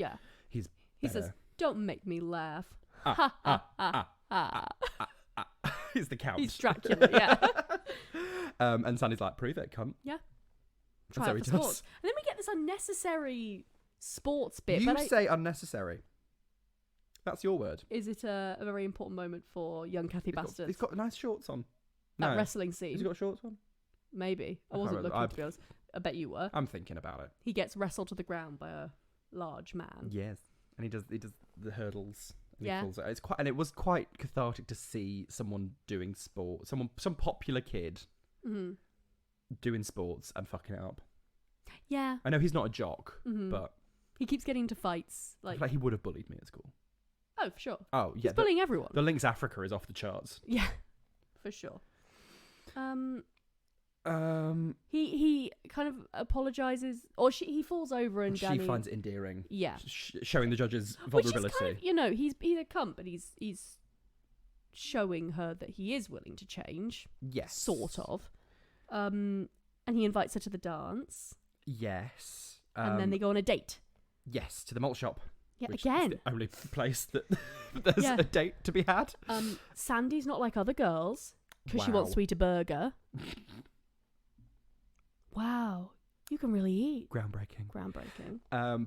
he says, "Don't make me laugh." He's the Count. He's Dracula. Yeah. And Sandy's like, "Prove it, cunt." Yeah. Try Try it for sports. And then we get this unnecessary sports bit. You say unnecessary. That's your word. Is it a very important moment for young Kathy Bastards? He's got nice shorts on. That wrestling scene. Has he got shorts on? Maybe. I wasn't looking, to be honest. I bet you were. I'm thinking about it. He gets wrestled to the ground by a large man. Yes. And he does the hurdles. And yeah. It was quite cathartic to see someone doing sport. Some popular kid doing sports and fucking it up. Yeah. I know he's not a jock, but he keeps getting into fights. I feel like he would have bullied me at school. Oh, for sure. Oh, yeah. He's bullying everyone. The Lynx Africa is off the charts. Yeah, for sure. He kind of apologizes, or he falls over and Danny... She finds it endearing. Yeah. Showing the judge's vulnerability. Which is kind of, he's a cunt, but he's showing her that he is willing to change. Yes. Sort of. And he invites her to the dance. Yes. And then they go on a date. Yes, to the malt shop. Yeah, which again. is the only place that there's a date to be had. Sandy's not like other girls because she wants to eat a burger. Wow, you can really eat. Groundbreaking.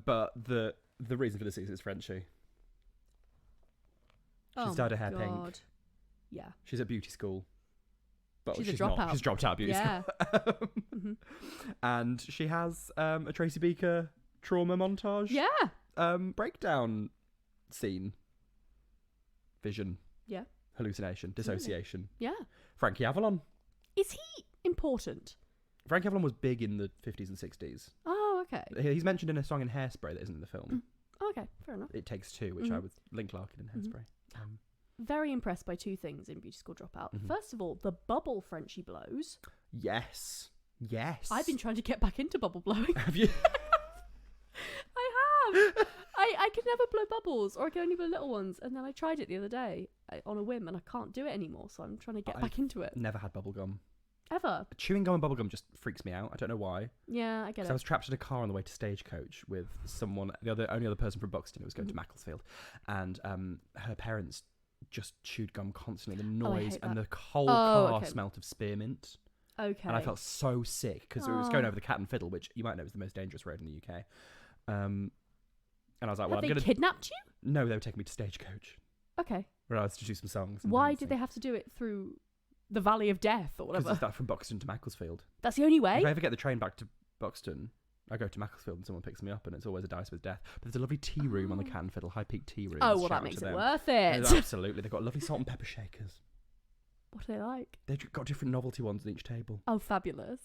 But the reason for this is Frenchie. She's dyed her hair pink. Yeah. She's at beauty school. But she's a not. dropout. She's dropped out of beauty school. And she has a Tracy Beaker trauma montage. Yeah. Breakdown scene. Vision. Yeah. Hallucination. Dissociation. Yeah. Frankie Avalon. Is he important? Frankie Avalon was big in the 50s and 60s. Oh, okay. He's mentioned in a song in Hairspray that isn't in the film. Okay, fair enough. It Takes Two, which I was Link Larkin in Hairspray. Very impressed by two things in Beauty School Dropout. First of all, the bubble Frenchie blows. Yes. I've been trying to get back into bubble blowing. Have you? I have. I can never blow bubbles, or I can only blow little ones. And then I tried it the other day on a whim, and I can't do it anymore. So I'm trying to get back into it. Never had bubblegum. Ever? Chewing gum and bubblegum just freaks me out. I don't know why. Yeah, I get it. I was trapped in a car on the way to Stagecoach with someone, only other person from Buxton who was going to Macclesfield, and her parents just chewed gum constantly. The noise and the whole car smelt of spearmint. Okay. And I felt so sick because it was going over the Cat and Fiddle, which you might know is the most dangerous road in the UK. And I was like, well, I'm going to... kidnapped you? No, they were taking me to Stagecoach. Okay. Where I was to do some songs. Why did they have to do it through the Valley of Death or Because whatever. it's that from Buxton to Macclesfield. That's the only way. If I ever get the train back to Buxton, I go to Macclesfield and someone picks me up, and it's always a dice with death. But there's a lovely tea room on the Canfiddle, High Peak tea room. Oh, well, Shout that out makes to it them. worth it. Absolutely. They've got lovely salt and pepper shakers. What are they like? They've got different novelty ones on each table. Oh, fabulous.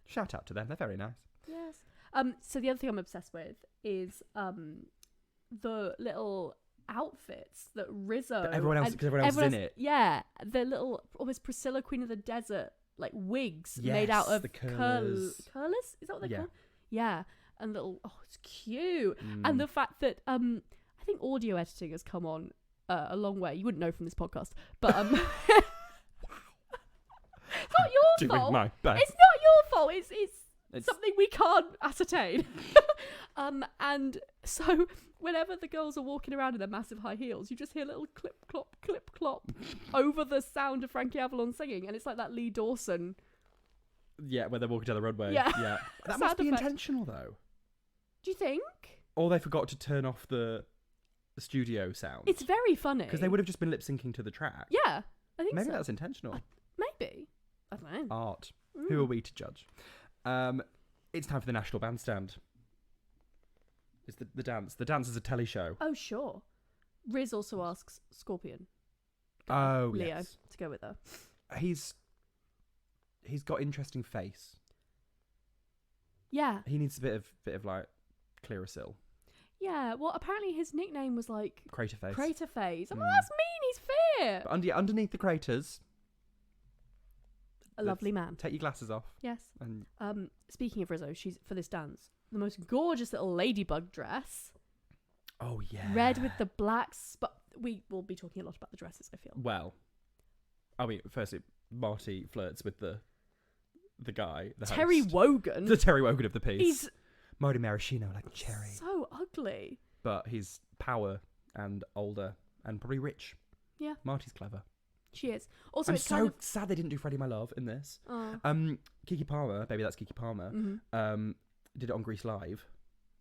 Shout out to them. They're very nice. Yes. So the other thing I'm obsessed with is the little outfits that Rizzo. But everyone else, because everyone else is in it. Yeah, the little almost Priscilla, Queen of the Desert, like wigs Yes, made out of the curlers. Curlers? Is that what they're Yeah. called? Yeah, and little. Oh, it's cute. And the fact that I think audio editing has come on a long way. You wouldn't know from this podcast, but it's not your Doing fault. my best. It's not your fault. It's It's something we can't ascertain. And so whenever the girls are walking around in their massive high heels, you just hear little clip clop over the sound of Frankie Avalon singing, and it's like that Lee Dawson. Yeah, when they're walking down the roadway. Yeah. That must Sound be effect. intentional, though. Do you think? Or they forgot to turn off the studio sound. It's very funny. Because they would have just been lip syncing to the track. Yeah, I think Maybe so. that's intentional. Maybe. I don't know. Art. Who are we to judge? It's time for the National Bandstand. It's the dance. The dance is a telly show. Oh, sure. Riz also asks Scorpion. Oh, Leo yes. to go with her. He's got interesting face. Yeah. He needs a bit of like Clearasil. Yeah. Well, apparently his nickname was like Crater face. Crater Face. Oh, that's mean. He's fair. But underneath the craters, A lovely man. take your glasses off. Yes. And Speaking of Rizzo, she's for this dance, the most gorgeous little ladybug dress. oh yeah, Red with the black spot. We will be talking a lot about the dresses, I feel. Well, I mean, firstly, Marty flirts with the guy, the Terry host. Wogan. The Terry Wogan of the piece. He's Marty Maraschino, like cherry, so ugly. but he's power and older and probably rich. Yeah. Marty's clever. She is. Also, I'm it's so kind of... sad they didn't do Freddie My Love in this. Oh. Kiki Palmer, baby, that's Kiki Palmer. Did it on Grease Live,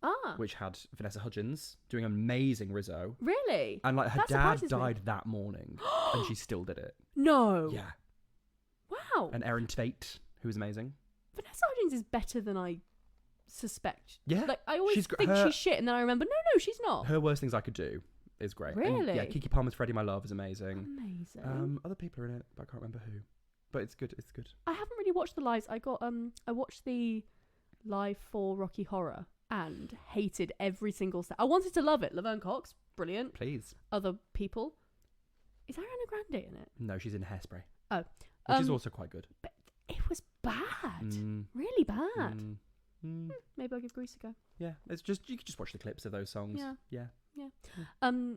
Ah. which had Vanessa Hudgens doing amazing Rizzo, Really? and like her That dad surprises me. died that morning, and she still did it. No. Yeah, Wow. and Erin Tveit, who was amazing. Vanessa Hudgens is better than I suspect. Yeah, Like, I always She's think she's shit, and then I remember, no, she's not. Her Worst Things I Could Do is great. And, Really? yeah, Kiki Palmer's Freddie My Love is amazing. Amazing. Other people are in it, but I can't remember who. But it's good. It's good. I haven't really watched the lives. I watched the live for Rocky Horror and hated every single step. I wanted to love it. Laverne Cox, brilliant. Please. Other people. Is Ariana Grande in it? No, she's in Hairspray. Oh. Which is also quite good. But it was bad. Mm, Really bad. Maybe I'll give Grease a go. Yeah, it's just you could just watch the clips of those songs. Yeah. Yeah.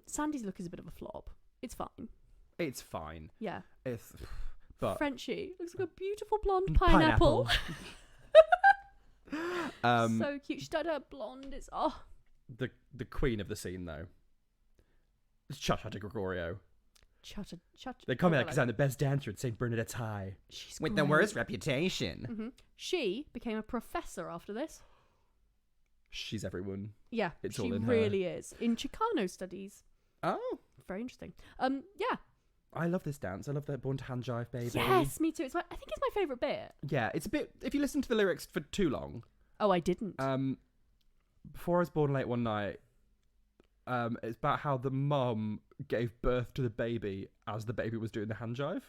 Sandy's look is a bit of a flop. It's fine. It's fine. Yeah. It's but Frenchie looks like a beautiful blonde pineapple. So cute. She dyed her blonde. It's the queen of the scene though. It's Cha-Cha de Gregorio. Cha-cha. They call me that because I'm the best dancer at St. Bernadette's High. She's With great. the worst reputation. Mm-hmm. She became a professor after this. She's everyone. Yeah, It's she all in her. really is. In Chicano studies. Oh. Very interesting. Yeah. I love this dance. I love that Born to Hand Jive, baby. Yes, me too. I think it's my favourite bit. Yeah, it's a bit. If you listen to the lyrics for too long. Oh, I didn't. Before I was born late one night. It's about how the mum gave birth to the baby as the baby was doing the hand jive.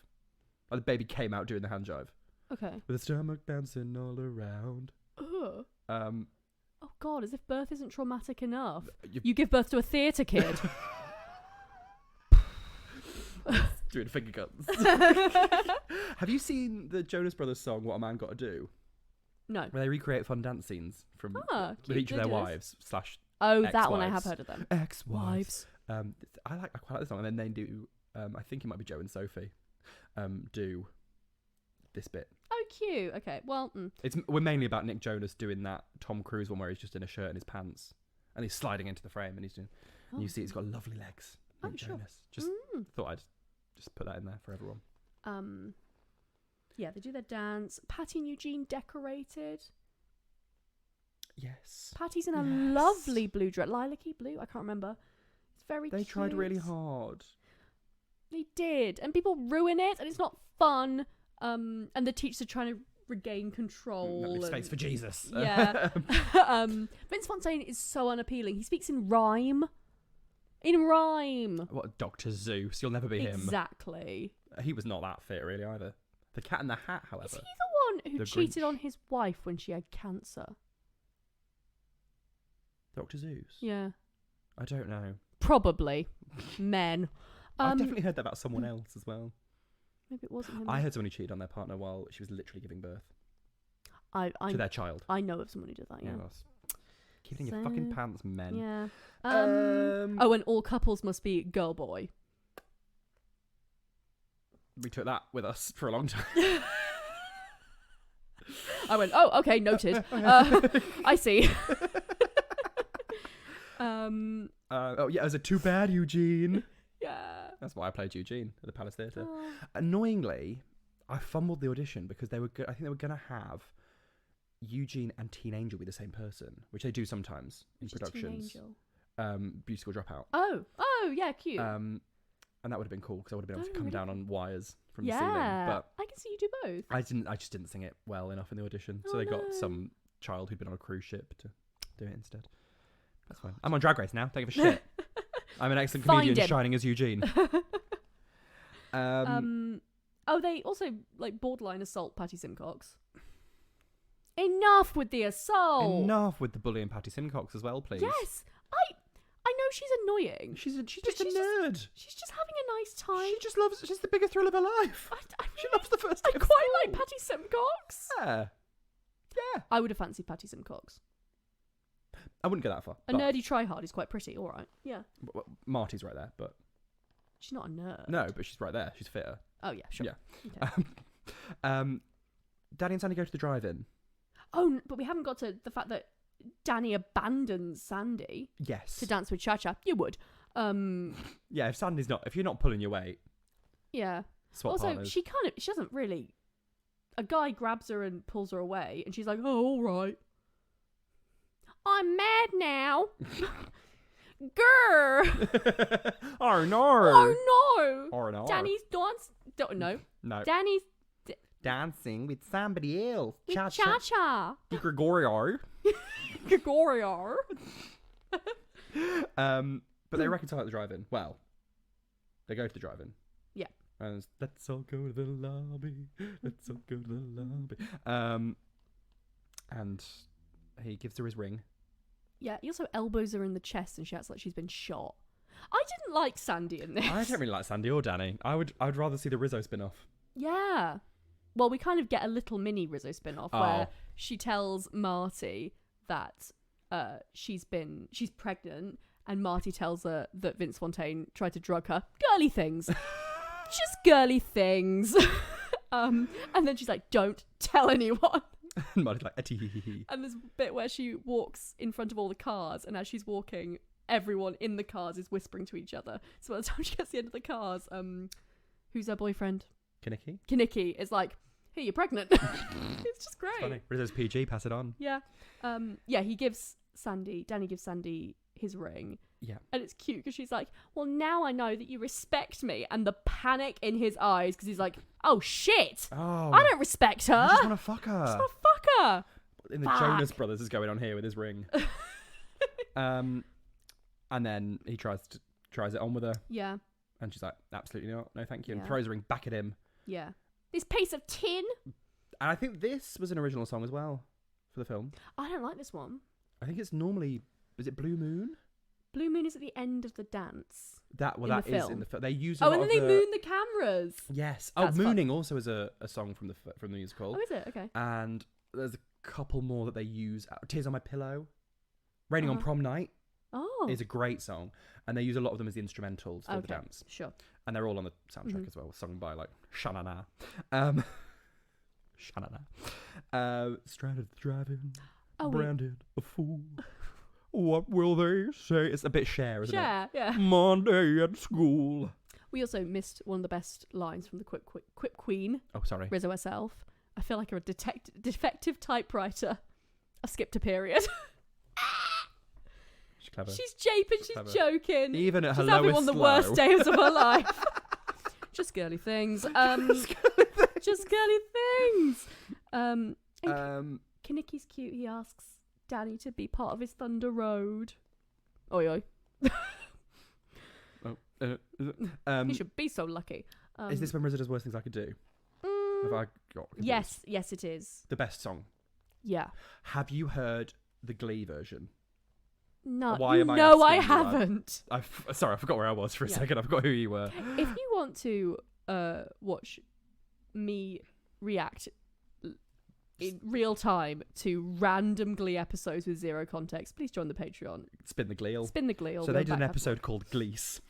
Like the baby came out doing the hand jive. Okay. With the stomach bouncing all around. Ugh. Oh God, as if birth isn't traumatic enough. You- You give birth to a theatre kid. Doing finger guns. Have you seen the Jonas Brothers song "What a Man Got to Do"? No. Where they recreate fun dance scenes from Ah, with cute. each of They their do this? wives slash Oh, that one I ex-wives. have heard of them. ex-wives. I quite like this song, and then they do. I think it might be Joe and Sophie. Do this bit. Oh, cute. Okay. Well, We're mainly about Nick Jonas doing that Tom Cruise one where he's just in a shirt and his pants, and he's sliding into the frame, and he's doing. And you see, he's got lovely legs. Nick sure. Jonas. Just thought I'd just put that in there for everyone. Yeah, they do their dance. Patty and Eugene decorated. Yes. Patty's in a Yes. lovely blue dress, lilac-y blue. I can't remember. It's very. They cute. tried really hard. They did. And people ruin it, and it's not fun. And the teachers are trying to regain control. Space for Jesus. Yeah. Vince Fontaine is so unappealing. He speaks in rhyme. What, Dr. Zeus? You'll never be him. Exactly. He was not that fit, really, either. The Cat in the Hat, however. Is he the one who The cheated Grinch. on his wife when she had cancer? Dr. Zeus? Yeah. I don't know. Probably. Men. I've definitely heard that about someone else as well. Maybe it wasn't him. I heard someone who cheated on their partner while she was literally giving birth to their child. I know of someone who did that, yeah. Keep it in your fucking pants, men. Yeah. And all couples must be girl boy. We took that with us for a long time. I went, oh, okay, noted. I see. It was a too bad Eugene. Yeah. That's why I played Eugene at the Palace Theatre. Oh. Annoyingly, I fumbled the audition because I think they were going to have Eugene and Teen Angel be the same person, which they do sometimes in productions. Beautiful Dropout. Oh, yeah, cute. And that would have been cool because I would have been able to come down on wires from the ceiling. But I can see you do both. I just didn't sing it well enough in the audition, so they got some child who'd been on a cruise ship to do it instead. That's fine. I'm on Drag Race now. Don't give a shit. I'm an excellent comedian shining as Eugene. They also borderline assault Patty Simcox. Enough with the assault. Enough with the bullying Patty Simcox as well, please. Yes, I know she's annoying. She's just a nerd. She's just having a nice time. She just loves. She's the biggest thrill of her life. She loves the first. I quite like Patty Simcox. Yeah. I would have fancied Patty Simcox. I wouldn't go that far. A nerdy tryhard is quite pretty. All right. Yeah. Marty's right there, but she's not a nerd. No, but she's right there. She's fitter. Oh yeah, sure. Yeah. Okay. Danny and Sandy go to the drive-in. Oh, but we haven't got to the fact that Danny abandons Sandy. Yes. To dance with Cha-Cha. You would. Yeah, if you're not pulling your weight. Yeah. Swap also, partners. she doesn't really. A guy grabs her and pulls her away, and she's like, "Oh, all right. I'm mad now." Grr. Oh no. Oh no. Oh no. Danny's No. Danny's dancing with somebody else. with Cha-Cha. Gregorio. Gregorio. But they reconcile at the drive-in. Well, they go to the drive-in. Yeah. And it's, let's all go to the lobby. Let's all go to the lobby. And he gives her his ring. Yeah, he also elbows her in the chest and she acts like she's been shot. I didn't like Sandy in this. I don't really like Sandy or Danny. I'd rather see the Rizzo spin-off. Yeah. Well, we kind of get a little mini Rizzo spin-off where she tells Marty that she's pregnant, and Marty tells her that Vince Fontaine tried to drug her. Girly things. Just girly things. And then she's like, don't tell anyone. And Marty's like, "Atee." And there's a bit where she walks in front of all the cars, and as she's walking, everyone in the cars is whispering to each other. So by the time she gets to the end of the cars, who's her boyfriend? Kinnicky is like, "Hey, you're pregnant." It's just great. It's funny. Rizzo's PG, pass it on. Yeah. Danny gives Sandy his ring. Yeah. And it's cute because she's like, "Well, now I know that you respect me." And the panic in his eyes because he's like, "Oh, shit. Oh. I don't respect her. I just want to fuck her. In the Fuck. Jonas Brothers is going on here with his ring. And then he tries it on with her. Yeah. And she's like, "Absolutely not. No, thank you." And Yeah. throws the ring back at him. Yeah. This piece of tin. And I think this was an original song as well for the film. I don't like this one. I think it's normally, is it Blue Moon? Blue Moon is at the end of the dance. That is film. in the film. They use and then they moon the cameras. Yes. That's Mooning also is a song from the musical. Oh, is it? Okay. And there's a couple more that they use. Tears on My Pillow. Raining on Prom Night is a great song. And they use a lot of them as the instrumentals for the dance. Sure. And they're all on the soundtrack as well, sung by like Shanana. Stranded driving, branded a fool. What will they say? It's a bit Cher, isn't it? Yeah. Monday at school. We also missed one of the best lines from the Quip Queen. Oh, sorry. Rizzo herself. I feel like a defective typewriter. I skipped a period. She's clever. She's japing, she's joking. Even at her she's having lowest one of the low. worst days of her life. Just girly things. Just girly things. Kanicki's cute. He asks Danny to be part of his Thunder Road. Oi oi. He should be so lucky. Is this when RZA does Worst Things I Could Do? Have I got confused? Yes, it is. The best song. Yeah. Have you heard the Glee version? No, Why am I no, I asking you that? haven't. Sorry, I forgot where I was for a second. I forgot who you were. If you want to watch me react in real time to random Glee episodes with zero context, please join the Patreon. Spin the Gleal. Spin the Gleal. So they did an episode called Gleese.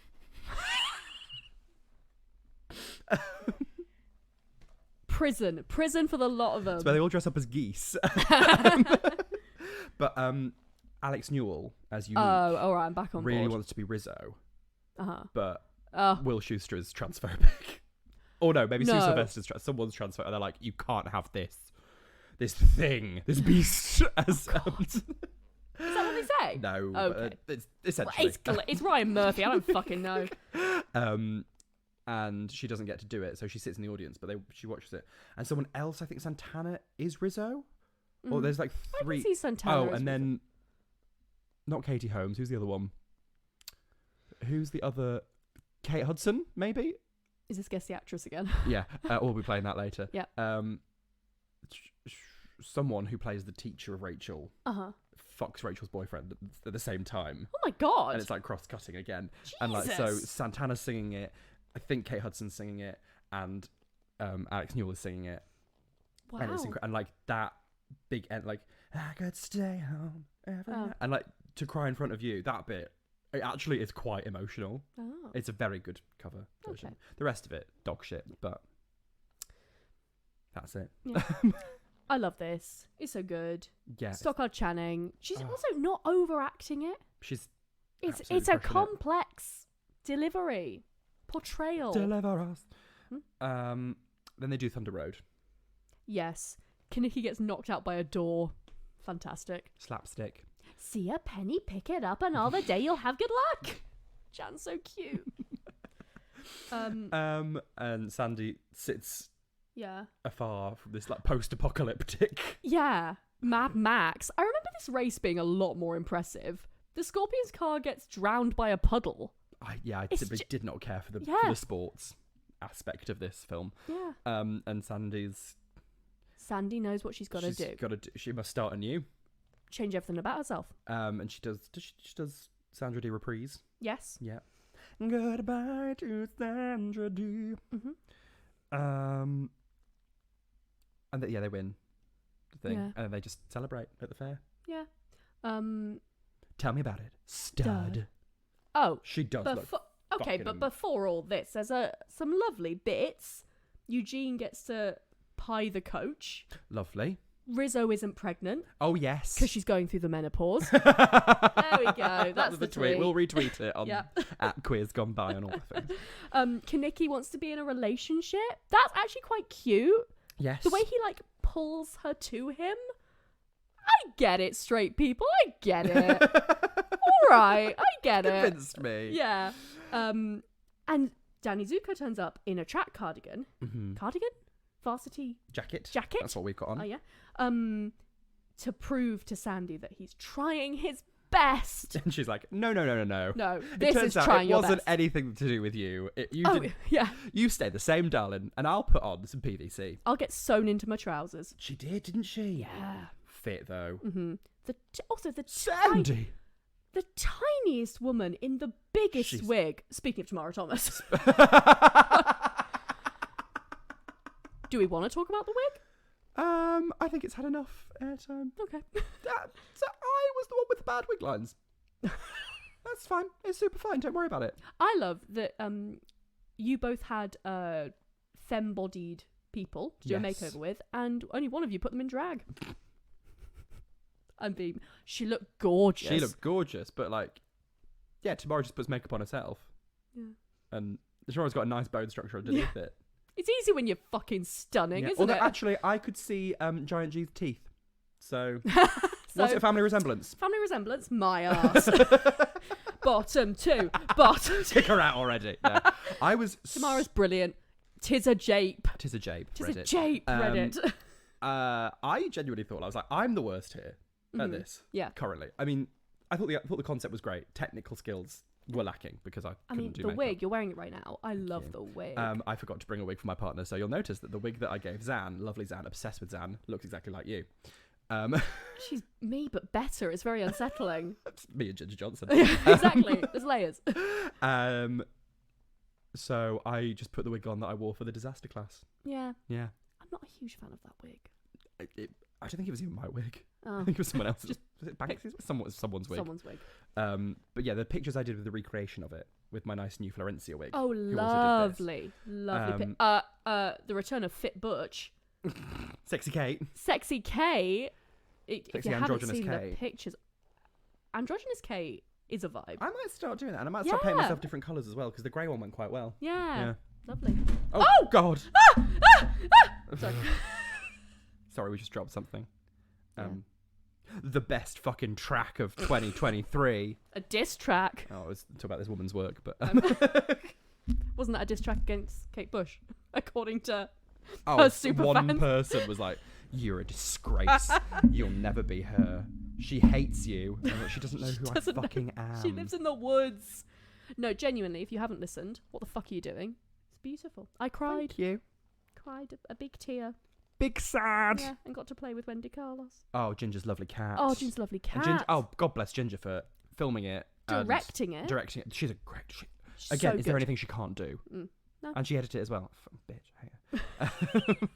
Prison for the lot of them. So they all dress up as geese. But Alex Newell, as you all right, I'm back on really board. wants to be Rizzo. Uh-huh. But Will Schuester is transphobic. Or no, maybe Sue Sylvester's someone's transphobic. And they're like, you can't have this thing, this beast as... Is that what they say? No. Okay. It's essentially... It's Ryan Murphy. I don't fucking know. And she doesn't get to do it, so she sits in the audience, but she watches it. And someone else, I think Santana is Rizzo? Or there's like three... I can see Santana as and then... Not Katie Holmes, who's the other one? Who's the other... Kate Hudson, maybe? Is this Guess the Actress again? Yeah, we'll be playing that later. Yeah. Someone who plays the teacher of Rachel fucks Rachel's boyfriend at the same time. Oh my god. And it's like cross-cutting again. Jesus. And like, so Santana's singing it, I think Kate Hudson's singing it, and Alex Newell is singing it. Wow. And it's and like that big end, like, I could stay home every night. And like, to cry in front of you, that bit, it actually is quite emotional. Oh. It's a very good cover version. Okay. The rest of it, dog shit, but that's it. Yeah. I love this. It's so good. Yeah. Stockard Channing. She's also not overacting it. It's a complex delivery, portrayal. Deliver us. Then they do Thunder Road. Yes. Kanicki gets knocked out by a door. Fantastic. Slapstick. See a penny, pick it up, another day you'll have good luck. Jan's so cute. And Sandy sits Yeah. afar from this like post-apocalyptic. Yeah. Mad Max. I remember this race being a lot more impressive. The Scorpion's car gets drowned by a puddle. I simply did not care for the sports aspect of this film. Yeah. And Sandy knows what she's got to do. She must start anew. Change everything about herself. And she does Sandra Dee reprise. Yes. Yeah. Goodbye to Sandra Dee. Mm-hmm. And they win the thing, Yeah. and then they just celebrate at the fair. Yeah. Tell me about it, stud. Oh, She does look. Okay, but before all this, there's some lovely bits. Eugene gets to pie the coach. Lovely. Rizzo isn't pregnant Oh yes, because she's going through the menopause. There we go. That's the tweet. We'll retweet it on Yeah. at Quiz Gone By and all the things. Kanicki wants to be in a relationship. That's actually quite cute. Yes. The way he like pulls her to him. I get it, straight people. I get it. All right, I get it. Convinced me. Yeah. And Danny Zuko turns up in a track cardigan. Mm-hmm. Cardigan? Varsity Jacket. That's what we've got on. Oh yeah. To prove to Sandy that he's trying his best. And she's like, no. No, It this turns is out trying it your wasn't best. anything to do with you. Yeah. You stay the same, darling, and I'll put on some PVC. I'll get sewn into my trousers. She did, didn't she? Yeah. Fit though. Mm-hmm. The Sandy. The tiniest woman in the biggest wig. Speaking of Tamara Thomas. Do we want to talk about the wig? I think it's had enough airtime. Okay. So I was the one with the bad wig lines. That's fine. It's super fine. Don't worry about it. I love that you both had femme-bodied people to do a makeover with, and only one of you put them in drag. She looked gorgeous. But like, yeah, Tamara just puts makeup on herself. Yeah. And Tamara's got a nice bone structure underneath it. It's easy when you're fucking stunning, isn't it? Actually, I could see Giant G's teeth. So, was it a family resemblance? Family resemblance? My ass. Bottom two. Kick her out already. No. Tamara's brilliant. Tis a jape. Tis a jape. Tis Reddit. a jape. Reddit. I genuinely thought, I was like, I'm the worst here at this. Yeah. Currently, I mean, I thought the concept was great. Technical skills were lacking because I couldn't do the makeup. wig, you're wearing it right now. I love the wig. I forgot to bring a wig for my partner, so you'll notice that the wig that I gave Zan, lovely Zan, obsessed with Zan, looks exactly like you. She's me, but better. It's very unsettling. Me and Ginger Johnson. Exactly. There's layers. So I just put the wig on that I wore for the disaster class. Yeah. Yeah. I'm not a huge fan of that wig. I don't think it was even my wig. Oh. I think it was someone else's. Was it Banksy's? Someone's wig. Someone's wig. But yeah, the pictures I did with the recreation of it, with my nice new Florencia wig. Oh, who also did lovely. Lovely. The return of Fit Butch. Sexy Kate. Sexy Kate. If Sexy you haven't androgynous seen Kate. the pictures, androgynous Kate is a vibe. I might start doing that, and I might start painting myself different colours as well, because the grey one went quite well. Yeah. Lovely. Oh, God. Sorry. Sorry, we just dropped something. The best fucking track of 2023. A diss track. Oh, I was talking about this woman's work, but... Wasn't that a diss track against Kate Bush? According to her one superfans. person was like, "You're a disgrace. You'll never be her. She hates you. And she doesn't know who I fucking am." She lives in the woods. No, genuinely, if you haven't listened, what the fuck are you doing? It's beautiful. I cried. Thank you. Cried a big tear. Big sad. Yeah, and got to play with Wendy Carlos. Oh, Ginger's lovely cat. Oh, Ginger's lovely cat. Ginger, oh, God bless Ginger for filming it. Directing it. Directing it. She's a great... She's Again, so is there good. anything she can't do? No. And she edited it as well. Bitch. I hate her.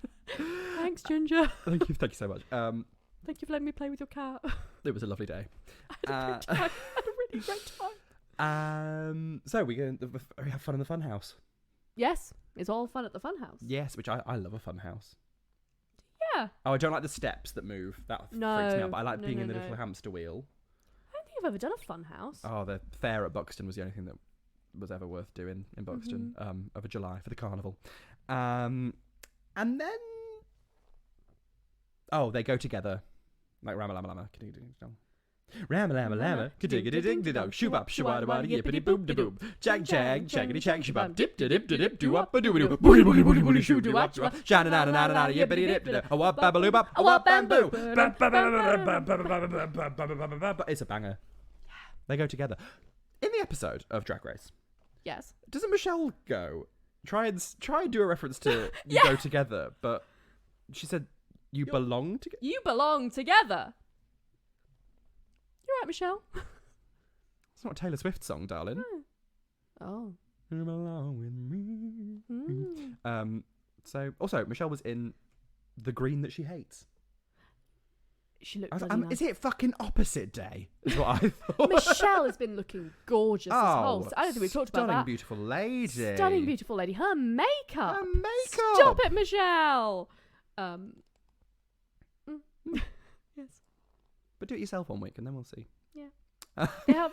Thanks, Ginger. Thank you so much. Thank you for letting me play with your cat. It was a lovely day. I had a great time. I had a really great time. So we have fun in the fun house. Yes, it's all fun at the funhouse. Yes, which I love a fun house. Yeah. Oh, I don't like the steps that move. That freaks me out. But I like being in the little hamster wheel. I don't think I've ever done a funhouse. Oh, the fair at Buxton was the only thing that was ever worth doing in Buxton of a July for the carnival. And then... Oh, they go together. Like Rama Lama Lama. Rama Lama Lama. Ka-dig-a-ding ding dong. Shoo-bop, shoo-wada-wada, yippity-boom-da-boom. Jag-jag, jaggity-chag, shoo-bop, dip-da-dip-da-dip, do-wop-a-doo-a-doo. Booty-booty-booty-booty, shoo-doo-wop, shana-na-na-na-na-na, yippity-dip-da-da. A-wop-bab-a-loo-bop, a-wop-bam-boo. It's a banger. They go together. In the episode of Drag Race, Yes. doesn't Michelle go try and do a reference to you go together, but she said you belong together? You belong together. You're right, Michelle. It's not a Taylor Swift song, darling. Oh. You belong with me. So also Michelle was in The Green That She Hates. She looked I was bloody like, nice. is it fucking opposite day? Is what I thought. Michelle has been looking gorgeous this whole... I don't think we've talked about that. Stunning, beautiful lady. Stunning, beautiful lady. Her makeup. Her makeup. Stop it, Michelle. Yes. But do it yourself one week and then we'll see. Yeah. Yeah.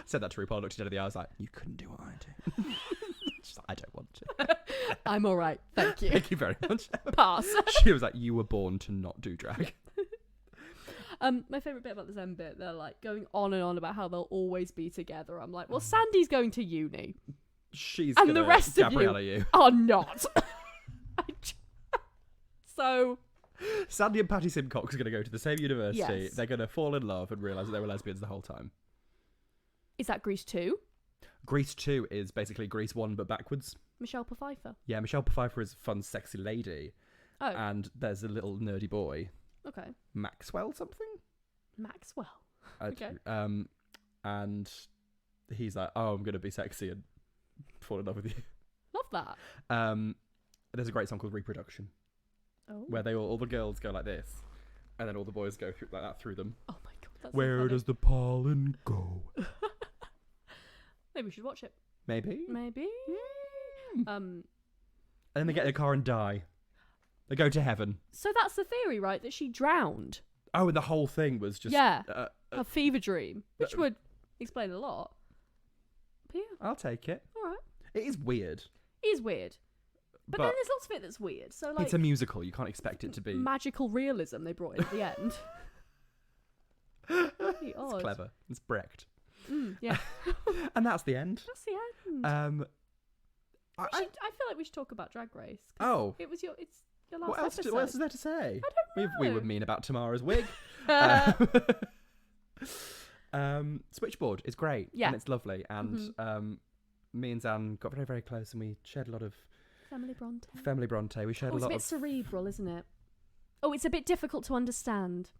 Said that to RuPaul, looked at her in the eye, I was like, you couldn't do what I do. She's like, I don't want to. I'm all right. Thank you. Thank you very much. Pass. She was like, you were born to not do drag. My favourite bit about this end bit, they're like going on and on about how they'll always be together. I'm like, well, Sandy's going to uni. She's And gonna the rest of Gabriella you. are not. So... Sandy and Patty Simcox are going to go to the same university. Yes. They're going to fall in love and realise that they were lesbians the whole time. Is that Grease 2? Grease 2 is basically Grease 1 but backwards. Michelle Pfeiffer. Yeah, Michelle Pfeiffer is a fun, sexy lady. Oh. And there's a little nerdy boy. Okay. Maxwell something? Maxwell. Okay. And he's like, oh, I'm going to be sexy and fall in love with you. Love that. There's a great song called Reproduction. Oh. Where all the girls go like this. And then all the boys go through like that through them. Oh my god, that's Where so funny. does the pollen go? Maybe we should watch it. Maybe. Maybe. And then they get in a car and die. They go to heaven. So that's the theory, right? That she drowned. Oh, and the whole thing was just... Yeah. A fever dream. Which would explain a lot. But yeah. I'll take it. All right. It is weird. It is weird. But then there's lots of it that's weird. So like... It's a musical. You can't expect it to be... Magical realism they brought in at the end. Really odd. It's clever. It's Brecht. Yeah. And that's the end. That's the end. I feel like we should talk about Drag Race. Oh. It's your last What else? episode. What else is there to say? I don't know. We were mean about Tamara's wig. Switchboard is great. Yeah. And it's lovely. And me and Zan got very, very close, and we shared a lot of Family Bronte. We shared a It's lot a bit of. cerebral, isn't it? Oh, it's a bit difficult to understand.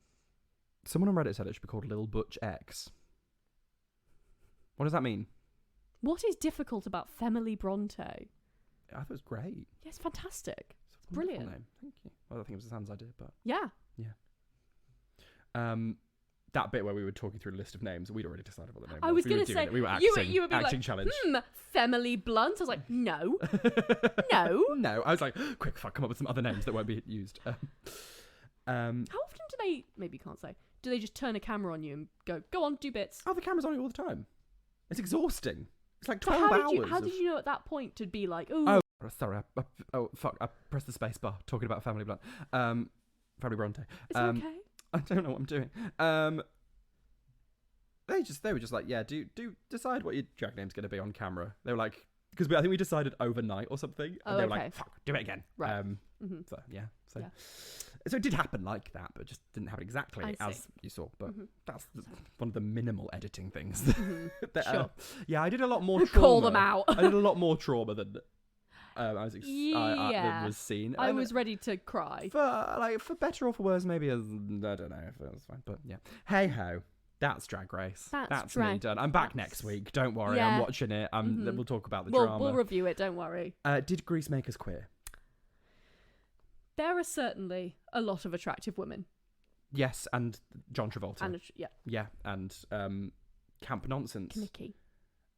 Someone on Reddit said it should be called Lil Butch X. What does that mean? What is difficult about Family Bronte? I thought it was great. Yeah, it's fantastic. It's a wonderful Brilliant. name. Thank you. Well, I think it was Zan's idea, but Yeah. that bit where we were talking through a list of names, we'd already decided what the name I was. was going to say, we were acting, you were being acting like, challenge. Family Blunt. I was like, no, no. No, I was like, quick, fuck, come up with some other names that won't be used. How often do they? Maybe you can't say. Do they just turn a camera on you and go on, do bits? Oh, the camera's on you all the time. It's exhausting. It's like So 12 how hours. How did you know at that point to be like, Oh, sorry. Oh, fuck. I pressed the space bar talking about Family Blunt. Family Bronte. is it okay? I don't know what I'm doing. They were just like, yeah, do decide what your drag name's going to be on camera. They were like, because I think we decided overnight or something, and they were like, fuck, do it again. Right. So yeah, Yeah. so it did happen like that, but just didn't happen exactly as you saw. But that's one of the minimal editing things. That, Sure. yeah, I did a lot more trauma. Call them out. I did a lot more trauma than than was seen. I was ready to cry. For better or for worse, maybe. I don't know if it was fine, but yeah. Hey ho. That's Drag Race. That's me done. I'm back next week. Don't worry. Yeah. I'm watching it. We'll talk about the We'll drama. review it. Don't worry. Did Grease make us queer? There are certainly a lot of attractive women. Yes, and John Travolta. And Yeah, and Camp Nonsense. Nikki.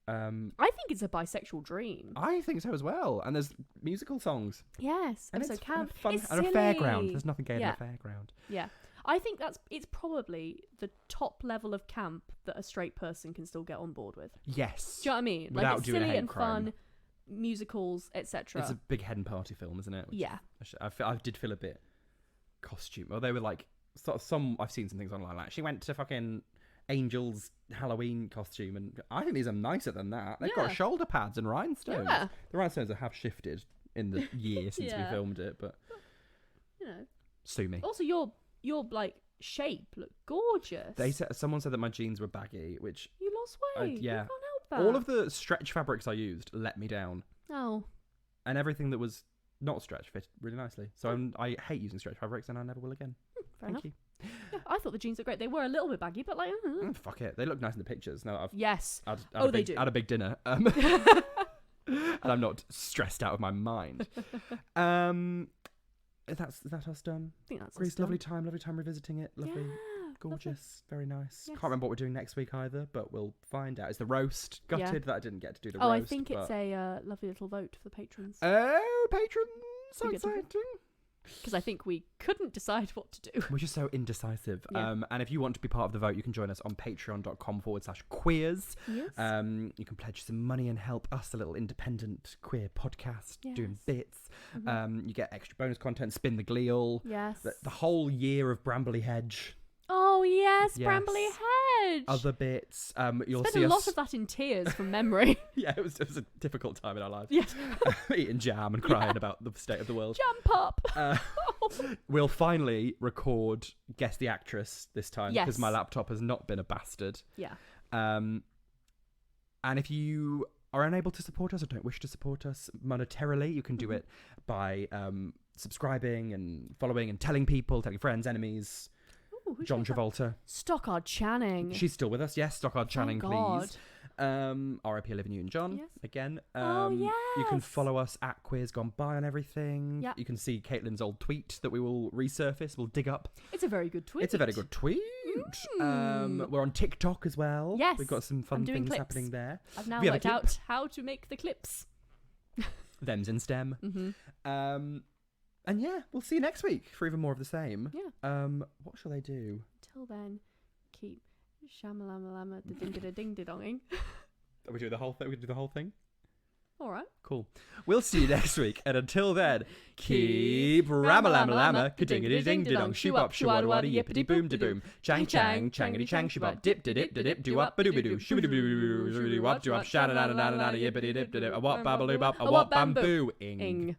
I think it's a bisexual dream. I think so as well. And there's musical songs. Yes. And so it's camp. fun. It's and silly. a fairground. There's nothing gay in a fairground. Yeah. I think it's probably the top level of camp that a straight person can still get on board with. Yes. Do you know what I mean? Without like it's doing a silly hate and crime. fun, musicals, etc. It's a big hen party film, isn't it? Yeah. I did feel a bit costume. Well, they were like sort of some. I've seen some things online. Like she went to fucking Angel's Halloween costume, and I think these are nicer than that. They've got shoulder pads and rhinestones. Yeah. The rhinestones have shifted in the year since we Yeah. filmed it, but You know. sue me. Also, your like shape looked gorgeous. Someone said that my jeans were baggy, which You lost weight. yeah. You can't help that. all of the stretch fabrics I used let me down, Oh. and everything that was not stretch fit really nicely. So I hate using stretch fabrics, and I never will again. Fair Thank enough. you. Yeah, I thought the jeans looked great. They were a little bit baggy, but like, Fuck it, they look nice in the pictures. Now that I've yes. they do. had a big dinner, and I'm not stressed out of my mind. That's us done. I think that's Greece, us done. lovely time revisiting it. Lovely, Yeah, gorgeous, very nice. Yes. Can't remember what we're doing next week either, but we'll find out. It's the roast. Gutted that I didn't get to do the roast. I think it's a lovely little vote for the patrons. Oh, patrons! So We get to- exciting. Because I think we couldn't decide what to do. We're just so indecisive. Yeah. And if you want to be part of the vote, you can join us on patreon.com/queers. Yes. You can pledge some money and help us, a little independent queer podcast, doing Yes. bits. Mhm. You get extra bonus content, Spin the Gleal, Yes. the whole year of Brambley Hedge, Oh, yes. Yes. Brambley Hedge. other bits. You'll Spent see a us. lot of that in tears from memory. Yeah, it was a difficult time in our lives. Yes. Eating jam and crying about the state of the world. Jump up. We'll finally record Guess the Actress this time, because Yes. my laptop has not been a bastard. Yeah. And if you are unable to support us or don't wish to support us monetarily, you can do it by subscribing and following and telling people, telling friends, enemies. Ooh, who's John that? Travolta. Stockard Channing. She's still with us. Yes, Stockard Channing, Thank God. please. R.I.P. Olivia Newton-John. Yes. Again. Oh, You can yes. follow us at Queers Gone By on everything. Yeah. You can see Caitlin's old tweet that we will resurface. We'll dig up. It's a very good tweet. It's a very good tweet. We're on TikTok as well. Yes. We've got some fun doing things clips. happening there. I've now Have you worked had a clip? out how to make the clips. Them's in STEM. Mm-hmm. And yeah, we'll see you next week for even more of the same. Yeah. What shall they do? Till then, keep shamalama lama the ding da ding donging. Are we doing the whole thing? We can do the whole thing. All right. Cool. We'll see you next week, and until then, keep rama-lama-lama, ka-ding-a-ding-ding-dong, shoo-up, shoo-wada-wada, yippity-boom-de-boom, chang-chang, changity-chang, shoo-up, dip-de-dip-de-dip, do-up-ba-doo-ba-doo, shoo-ba-doo-ba-doo, shoo-ba-doo-wop, do-up, sha-da-da-da-da-da, yippity-dip-de-dip, a-wop-ba-ba-loo-bop, a-wop-bamboo-ing.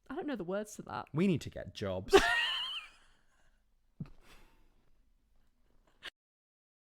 I don't know the words to that. We need to get jobs.